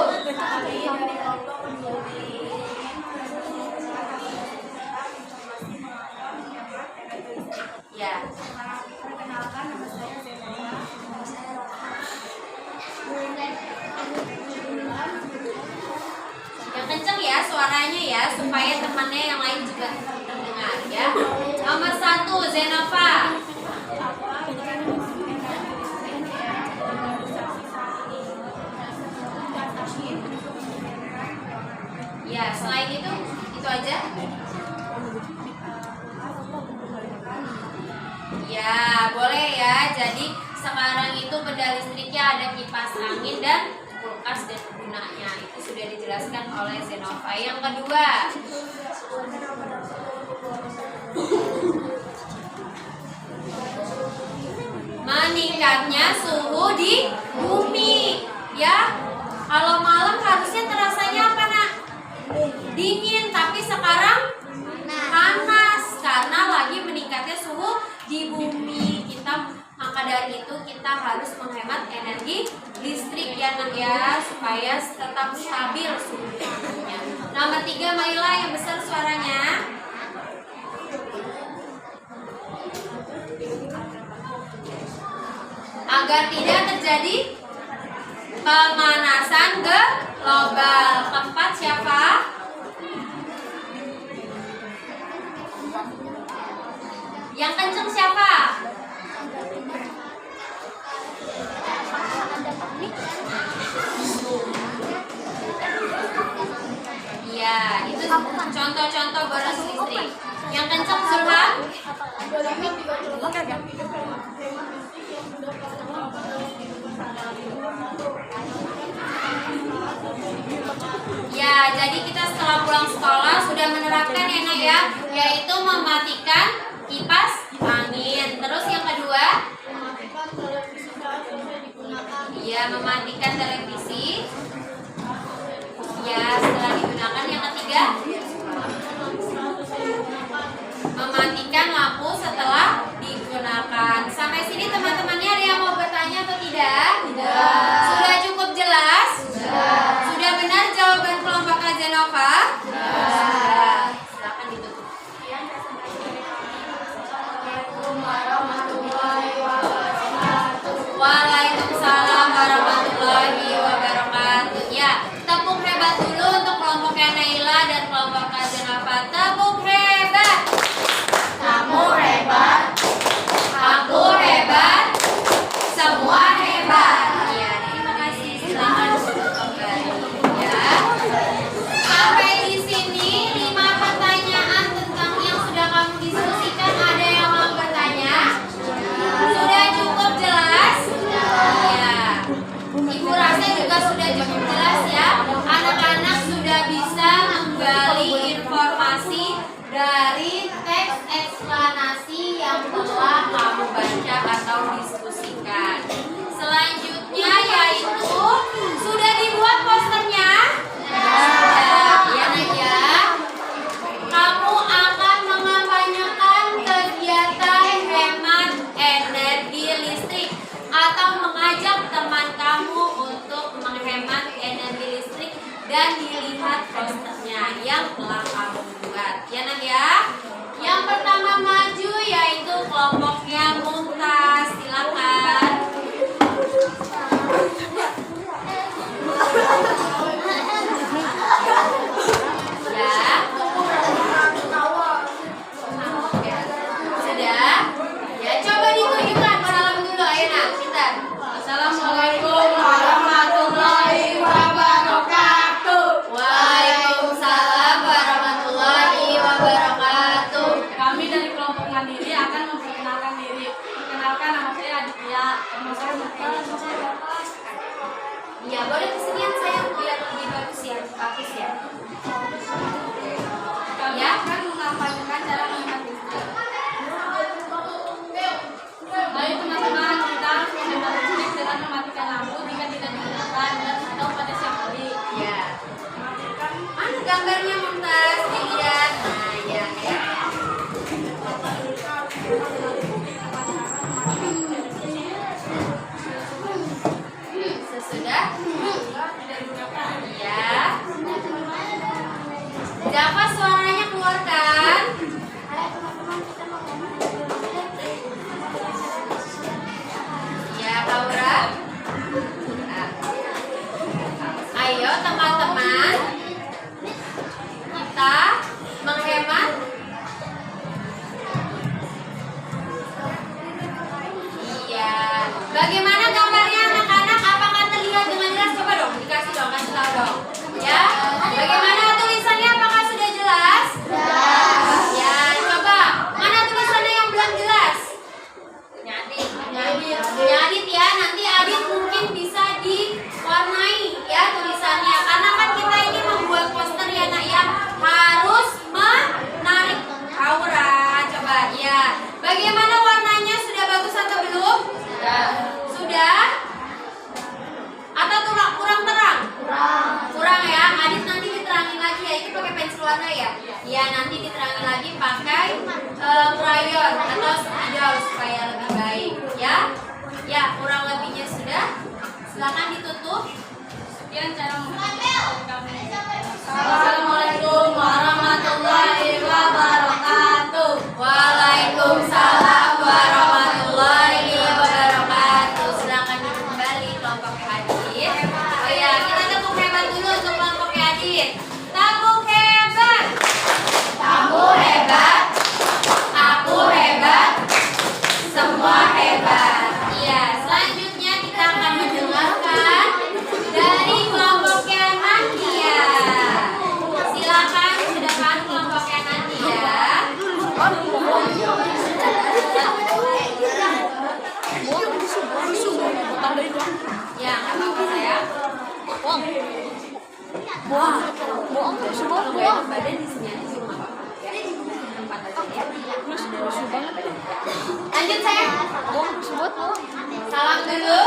Ya. Yang kenceng ya suaranya ya, supaya temannya yang lain juga terdengar ya. Nomor 1 Zenova. Ya, selain itu aja. Ya, boleh ya. Jadi sekarang itu benda listriknya ada kipas angin dan kulkas dan gunanya. Itu sudah dijelaskan oleh Zenova. Yang kedua, meningkatnya suhu di bumi. Ya, kalau malam harusnya terasanya apa nak? Dingin, tapi sekarang panas karena lagi meningkatnya suhu di bumi. Maka dari itu kita harus menghemat energi listrik ya nak ya, supaya tetap stabil suhunya. Nomor 3 Maila yang besar suaranya. Agar tidak terjadi pemanasan global. Keempat siapa? Yang kenceng siapa? Iya, itu contoh-contoh boros listrik. Yang kenceng Zulham? Ya, jadi kita setelah pulang sekolah sudah menerapkan ya nak ya, yaitu mematikan kipas angin. Ya, mematikan televisi. Ya, setelah digunakan. Yang ketiga, mematikan lampu setelah digunakan. Sampai sini teman-temannya ada yang mau bertanya atau tidak? Tidak. Sudah cukup jelas? Sudah benar jawaban kelompok Kak Zenova? Sudah. Silakan ditutup. Waalaikumsalam warahmatullahi wabarakatuh. Ya, tepuk hebat dulu untuk kelompoknya Naila dan kelompok Kak Zenova. Tepuk hebat. Kamu hebat. Aku hebat. Semua hebat. Ya, terima kasih. Silakan ditutup kembali. Ya. Sampai di sini 5 pertanyaan tentang yang sudah kamu diskusikan. Ada yang mau bertanya? Sudah cukup jelas? Ya. Ibu rasa juga sudah cukup jelas ya. Anak-anak sudah bisa menggali informasi dari teks eksplanasi yang telah kamu baca atau diskusikan. Selanjutnya yaitu sudah dibuat posternya? Sudah. Ya, Nak ya. Kamu akan mengampanyekan kegiatan hemat energi listrik atau mengajak teman kamu untuk menghemat energi listrik dan dilihat posternya yang telah kamu buat. Ya, Nak ya. Yang pertama maju yaitu kelompoknya Mumtaz. Silakan. Ya. Sudah? Ya, coba ditunjukkan salam dulu. Ayo Nak, kita. Assalamualaikum warahmatullahi wabarakatuh. Waalaikumsalam warahmatullahi wabarakatuh. Kami dari kelompok Mandiri akan memperkenalkan diri. Perkenalkan, nama saya Aditya. Nama saya Murti. Ya, boleh kesinian saya biar lebih bagus ya. Bagus ya. Kami Ya. akan mengampanykan cara menghemat listrik. Ayo teman-teman, kita harus menghemat listrik dengan mematikan lampu jika tidak digunakan dan atau pada siang hari. Ya. Mana gambarnya Mumtaz? Dilihat. Nah, ya. Sesudah? Ya. Dapat suaranya keluarkan? Ya, Laura. Nah. Ayo teman-teman, kita menghemat. Iya. Bagaimana gambarnya anak-anak? Apakah terlihat dengan jelas? Coba dong, dikasih dong, kasih tahu dong. Ya. Bagaimana tulisannya? Apakah sudah jelas? Ya, coba. Mana tulisannya yang belum jelas? Adit ya, nanti Adit mungkin bisa diwarnai ya tulisannya. Karena kan kita ini membuat poster ya Nak ya, harus menarik aura. Coba ya. Bagaimana warnanya? Sudah bagus atau belum? Sudah? Atau kurang terang? Kurang ya. Adit nanti diterangin lagi ya. Itu pakai pensil warna ya? Iya, nanti diterangin lagi pakai crayon atau spidol supaya lebih baik ya. Ya, kurang lebihnya sudah. Silakan ditutup. Sekian cara menghemat kami. Assalamualaikum warahmatullahi wabarakatuh. Waalaikumsalam warahmatullahi wabarakatuh. Silakan duduk kembali kelompok Adit. Oh ya, kita tepuk hebat dulu untuk kelompok Adit. Tepuk hebat. Kamu hebat. Aku hebat. Semua hebat. Iya, selanjutnya kita akan mendengarkan dari kelompoknya Nadia. Silakan silakan kelompoknya Nadia. Ya, nggak apa-apa sayang. Bohong tuh semua bohong. Badan di sini aja sih nggak apa-apa. Ya, tempat aja ya. Lanjut sayang. Salam dulu.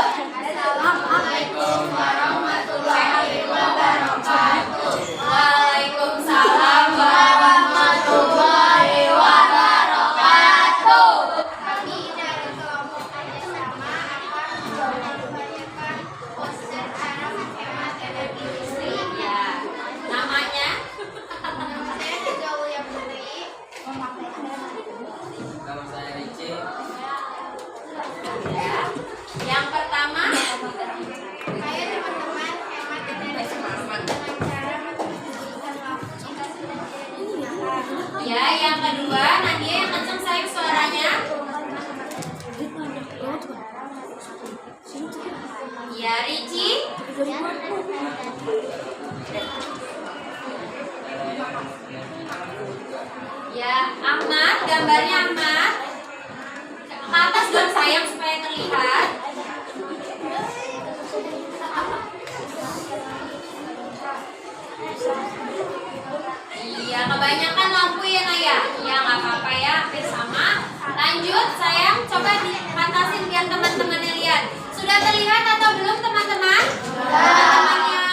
Assalamualaikum warahmatullahi wabarakatuh. Waalaikumsalam warahmatullahi wabarakatuh. Kami dari kelompok kerjasama akan menyampaikan poster arah hemat energi listrik. Ya, namanya Saya Nadia Ulia Putri. Nama saya Rici. ya. Yang pertama, Ayo teman-teman hemat energi listrik dengan cara mendistribusikan lampu jika sudah tidak digunakan. ya. Yang kedua, Nadia yang kenceng sayang suaranya. Ya, Rici. Ya, Ahmad, gambarnya Ahmad. Ke atas dong sayang supaya terlihat. Iya, kebanyakan lampu ya Naya. Ya nggak apa-apa ya, hampir sama. Lanjut sayang, coba dipatasin biar teman-temannya lihat. Sudah terlihat atau belum teman-teman? Teman-temannya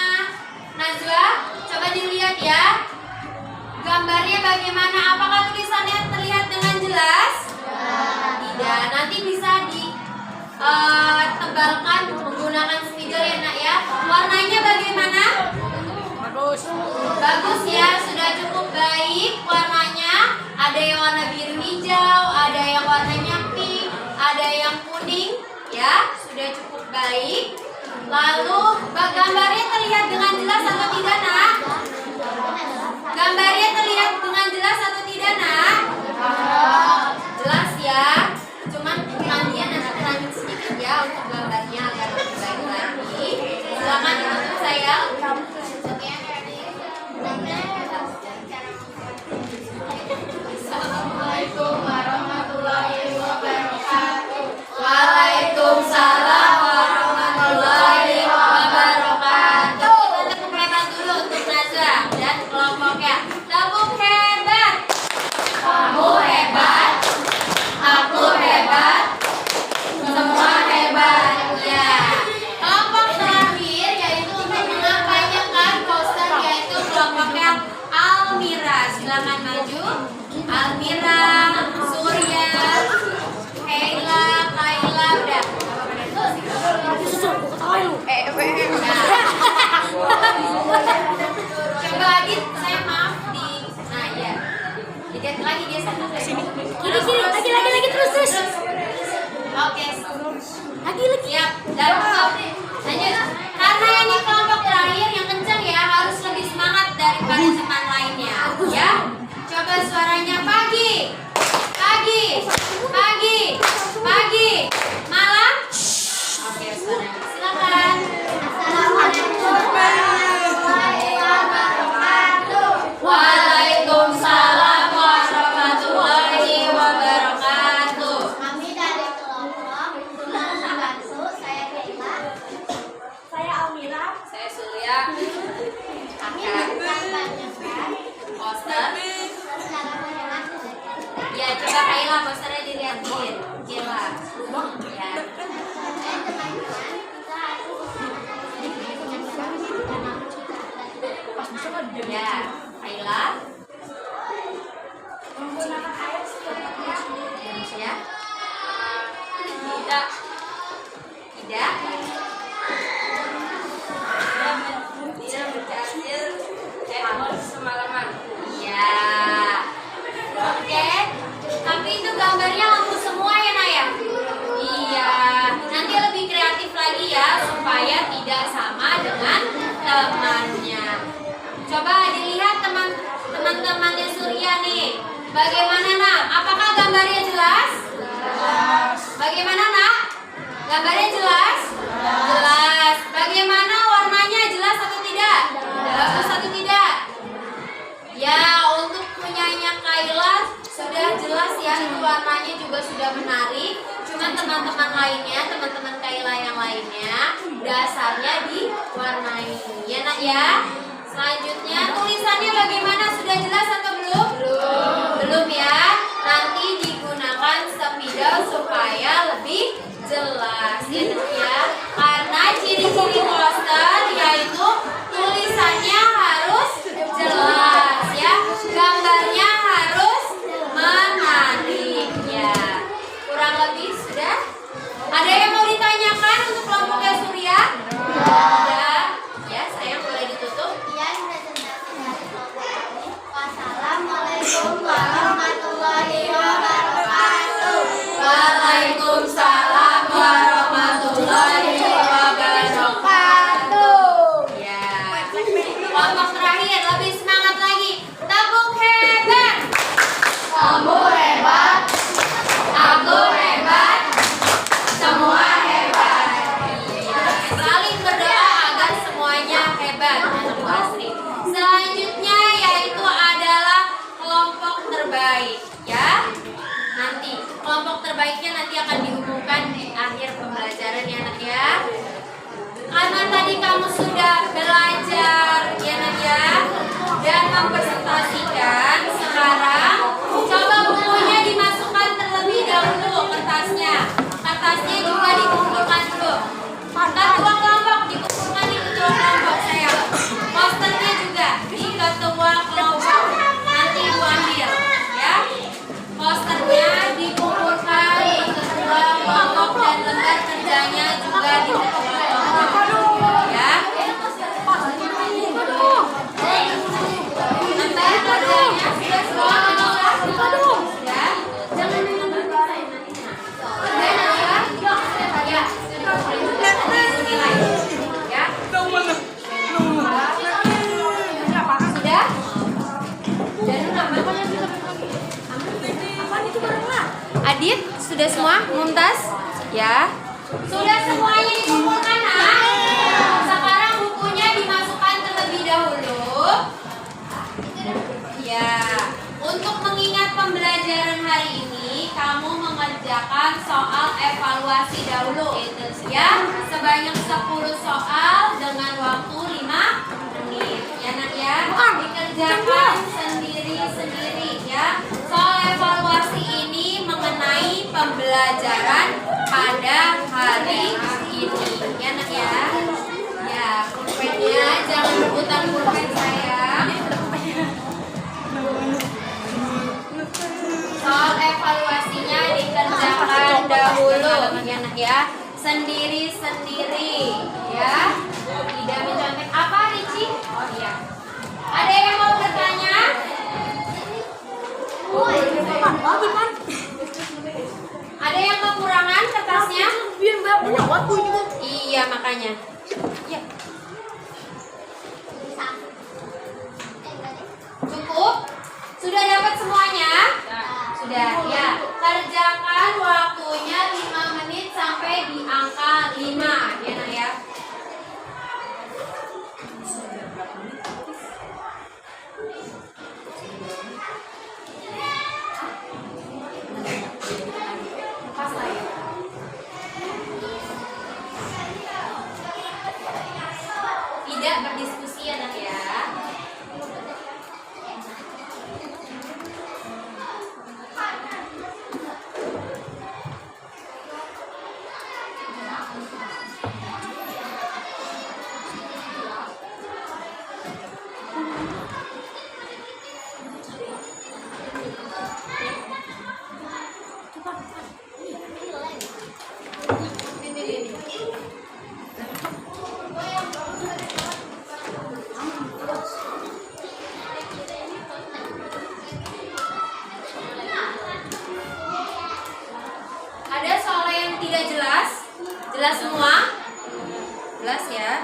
Najwa, coba dilihat ya. Gambarnya bagaimana? Apakah tulisannya terlihat dengan jelas? Tidak. Nanti bisa ditebalkan menggunakan spidol ya nak ya. Warnanya bagaimana? Bagus ya, sudah cukup baik warnanya. Ada yang warna biru hijau, ada yang warnanya pink, ada yang kuning ya, sudah cukup baik. Lalu gambarnya terlihat dengan jelas atau tidak nak? Gambarnya terlihat dengan jelas atau tidak nak? Jelas ya. Cuman nanti lanjut sedikit ya untuk gambarnya agar lebih baik lagi. Silakan ditutup sayang. Assalamualaikum warahmatullahi wabarakatuh. Waalaikumsalam warahmatullahi wabarakatuh. Kita tepuk hebat dulu untuk Nazwa dan kelompoknya. Tepuk hebat. Kamu hebat. Aku hebat. Semua hebat. Ya. Kelompok terakhir yaitu untuk mengampanyekan poster yaitu kelompoknya Almira. Silakan maju. Almira, Surya, Kaila, udah. Coba lagi, saya maaf nah ya. Lihat lagi dia satu sini. Kiri, lagi terus. Oke. Lagi. Siap. Dan lanjut. Karena ini kelompok terakhir yang kencang ya, harus lebih semangat daripada teman lainnya. Ya. Coba suaranya pagi. Malam. Oke, suaranya. Silakan. Assalamualaikum warahmatullahi wabarakatuh. Waalaikumsalam warahmatullahi wabarakatuh. Kami dari kelompok Tulang Bantu. Saya Kaila. Saya Almira. Saya Surya. Kami Akan mengampanyekan poster. cara menghemat energi. Ya, coba Kaila posternya dilihatin. Kaila. Ya. Saya teman-teman, kita harus dengan cara menggunakan lampu jika sudah digunakan. Ya, Kaila. Menggunakan air secukupnya. Ya. Tidak. Semalaman. Ya. Oke. Tapi itu gambarnya lampu semua ya Naya? Iya. Nanti lebih kreatif lagi ya supaya tidak sama dengan temannya. Coba dilihat teman-temannya Surya nih. Bagaimana nak? Apakah gambarnya jelas? Bagaimana nak? Gambarnya jelas? Jelas. Bagaimana warnanya jelas atau tidak? Bagus atau tidak? Ya, untuk punyanya Kaila sudah jelas ya, itu warnanya juga sudah menarik. Cuman teman-teman lainnya, teman-teman Kaila yang lainnya, dasarnya diwarnai. Ya nak ya. Selanjutnya tulisannya bagaimana? Sudah jelas atau belum? Belum ya. Nanti digunakan spidol supaya lebih jelas ya nak ya. Karena Waalaikumsalam warahmatullahi wabarakatuh. Ya. Kelompok terakhir lebih semangat lagi. Tepuk hebat. Kamu hebat. Aku hebat. Semua hebat. Iya. Saling berdoa agar semuanya hebat. Bu Asri. Selanjutnya yaitu adalah kelompok terbaik, ya. Nanti kelompok terbaiknya nanti akan diumumkan di akhir pembelajaran ya nak ya. Karena tadi kamu sudah belajar ya nak ya dan mempresentasikan, sekarang coba bukunya dimasukkan terlebih dahulu, kertasnya juga dikumpulkan dulu. Ketua kelompok dikumpulkan di ketua kelompok saya. Posternya juga di ketua kelompok. Nanti ibu ambil ya. Posternya dikumpulkan di ketua kelompok dan lembar kerjanya juga di ketua kelompok. Ya. Lembar kerjanya sudah semua ya. Jangan menambah saya nanti. Ya. Nilai. Ya. Sudah? Dan Adit, sudah semua? Mumtaz? Ya. Sudah semuanya dikumpulkan, nak? Sekarang bukunya dimasukkan terlebih dahulu. Ya. Untuk mengingat pembelajaran hari ini, kamu mengerjakan soal evaluasi dahulu. Ya, sebanyak 10 soal dengan waktu 5 menit. Ya, nak ya. Dikerjakan sendiri-sendiri ya. Soal evaluasi ini mengenai pembelajaran pada hari ini. Ya, nak ya. Ya, pulpennya jangan rebutan pulpen sayang. Soal evaluasinya dikerjakan dahulu ya nak ya, sendiri-sendiri ya. Tidak mencontek apa Ricci? Oh iya. Ada yang mau bertanya? Ada yang kekurangan kertasnya? Iya makanya. Ya. Cukup? Sudah dapat semuanya? Sudah ya. Kerjakan waktunya 5 menit sampai di angka 5 ya nak ya. Pas lah ya. Tidak berdiskusi ya nak ya. Ada soal yang tidak jelas? Jelas semua? Jelas ya?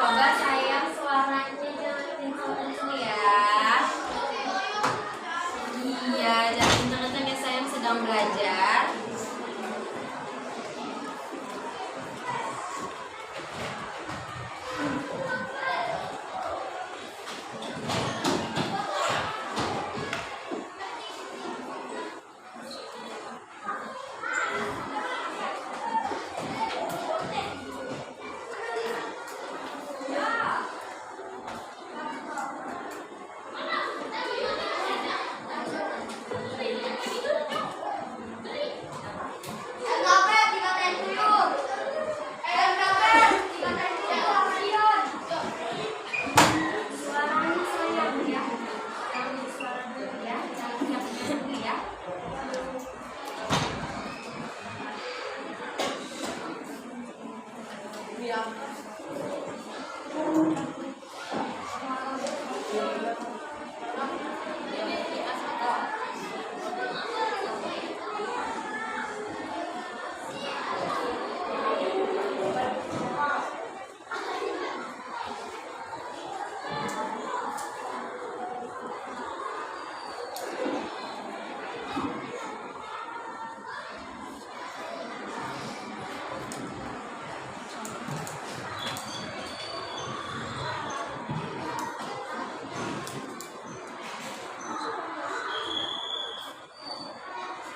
Coba sayang suaranya jangan kenceng-kenceng ya. Iya, jangan kenceng-kenceng ya sayang, sedang belajar.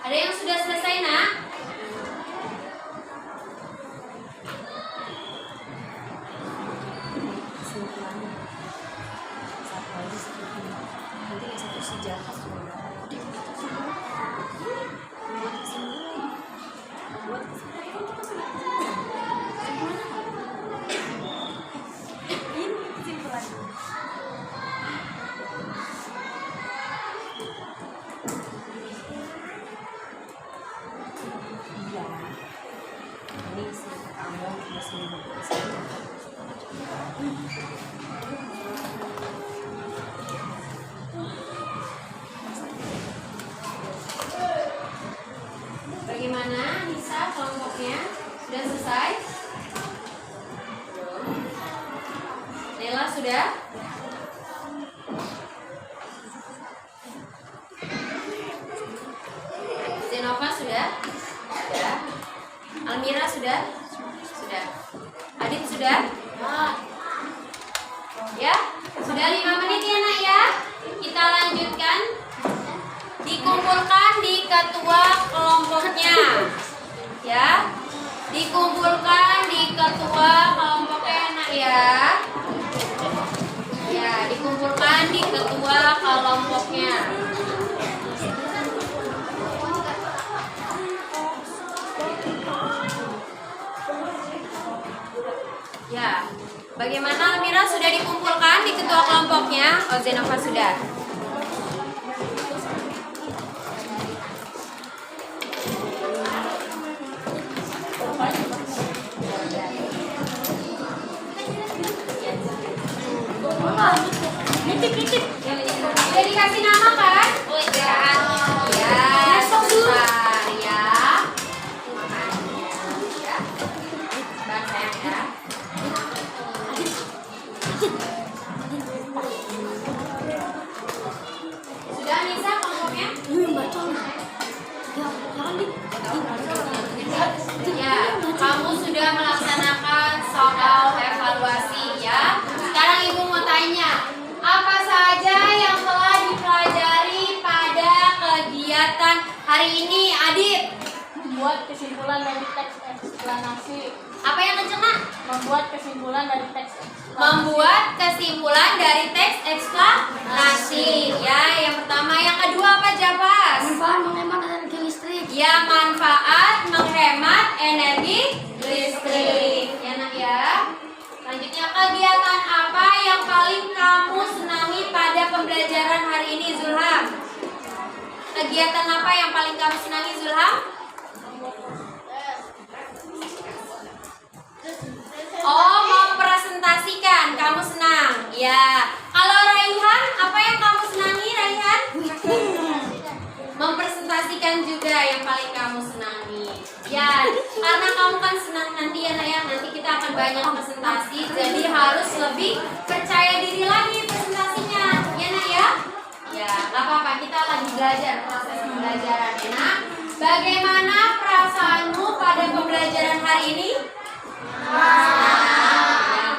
Ada yang sudah selesai, Nak? Nanti yang satu sejarah. Bagaimana, Nisa, kelompoknya? Sudah selesai? Nela sudah? Zenova sudah? Sudah. Almira sudah? Sudah. Adit sudah? Ya? Sudah 5 menit ya, Nak ya? Kita lanjutkan. Dikumpulkan di ketua kelompoknya. Ya. Dikumpulkan di ketua kelompoknya, Nak ya. Ya, dikumpulkan di ketua kelompoknya. Ya. Bagaimana, Almira, sudah dikumpulkan di ketua kelompoknya? Oh, Zenova sudah. Udah dikasih nama kan? Oh iya. Ya, sebentar ya. Sebentar sayang ya. Sudah, Nisa, kelompoknya? Ya, kamu sudah melaksanakan soal evaluasi ya. Sekarang Ibu mau tanya, apa saja yang telah dipelajari pada kegiatan hari ini, Adit? Membuat kesimpulan dari teks eksplanasi. Apa yang kenceng, Nak? Membuat kesimpulan dari teks eksplanasi. Membuat kesimpulan dari teks eksplanasi. Ya, yang pertama. Yang kedua apa, Jabas? Manfaat menghemat energi listrik. Ya, manfaat menghemat energi listrik. Ya, Nak ya. Selanjutnya, kegiatan apa yang paling kamu senangi pada pembelajaran hari ini, Zulham? Kegiatan apa yang paling kamu senangi, Zulham? Oh, mempresentasikan, kamu senang. Ya. Kalau Raihan, apa yang kamu senangi, Raihan? Mempresentasikan juga yang paling kamu senangi. Ya, karena kamu kan senang nanti ya, Nak ya. Nanti kita akan banyak presentasi, jadi harus lebih percaya diri lagi presentasinya. Ya, Nak ya? Ya, nggak apa-apa, kita lagi belajar, proses pembelajaran ya, Nak. Bagaimana perasaanmu pada pembelajaran hari ini?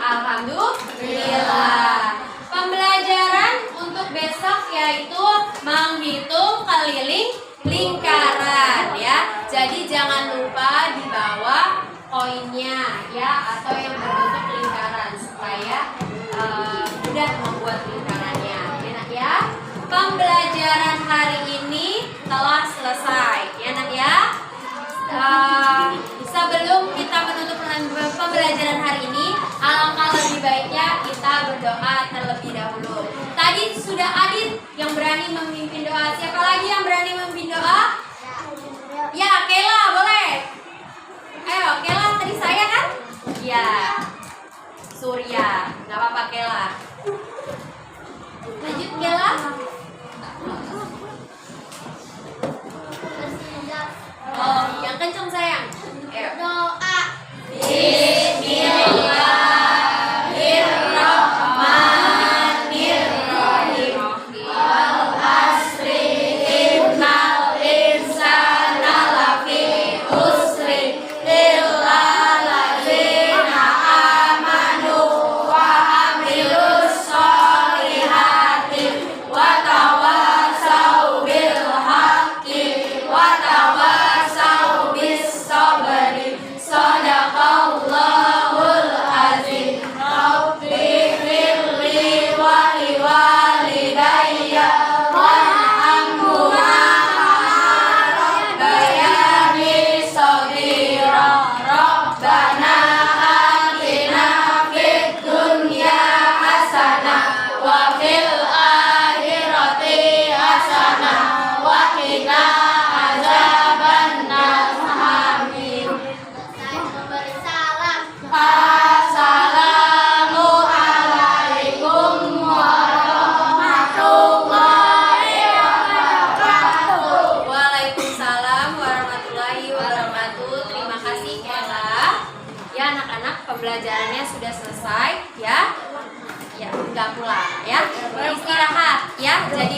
Alhamdulillah. Pembelajaran untuk besok yaitu menghitung keliling lingkaran ya. Jadi jangan lupa di bawah koinnya ya, atau yang berbentuk lingkaran supaya mudah membuat lingkarannya. Enak ya. Pembelajaran hari ini telah selesai. Ya, Nak ya. Sebelum kita menutup pembelajaran hari ini, alangkah lebih baiknya kita berdoa terlebih dahulu. Tadi sudah Adit yang berani memimpin doa. Siapa lagi yang berani memimpin doa? Ya, Kela boleh. Ayo, Kela tadi saya kan? Ya. Surya. Nggak apa-apa Kela. Lanjut Kela. Oh, yang kenceng sayang. Ayo. Doa. Bismillahirrahmanirrahim. Wal asri innal insana lafi khusri illa allazina amanu wa amilus sholihati wa tawasau bil haqqi wa tawasau bis sabri. Shadaqallahul azim. Rabbi firli wa liwalidayya warhamhuma kama rabbayani shaghira. Rabbana atina fid dunya hasanah wa fil akhirati hasanah wa qina azabannar. Amin. Saya memberi salam. Assalamualaikum warahmatullahi wabarakatuh. Waalaikumsalam warahmatullahi wabarakatuh. Terima kasih Kela. Ya anak-anak, pembelajarannya sudah selesai ya. Ya, nggak pulang ya. Istirahat ya. Jadi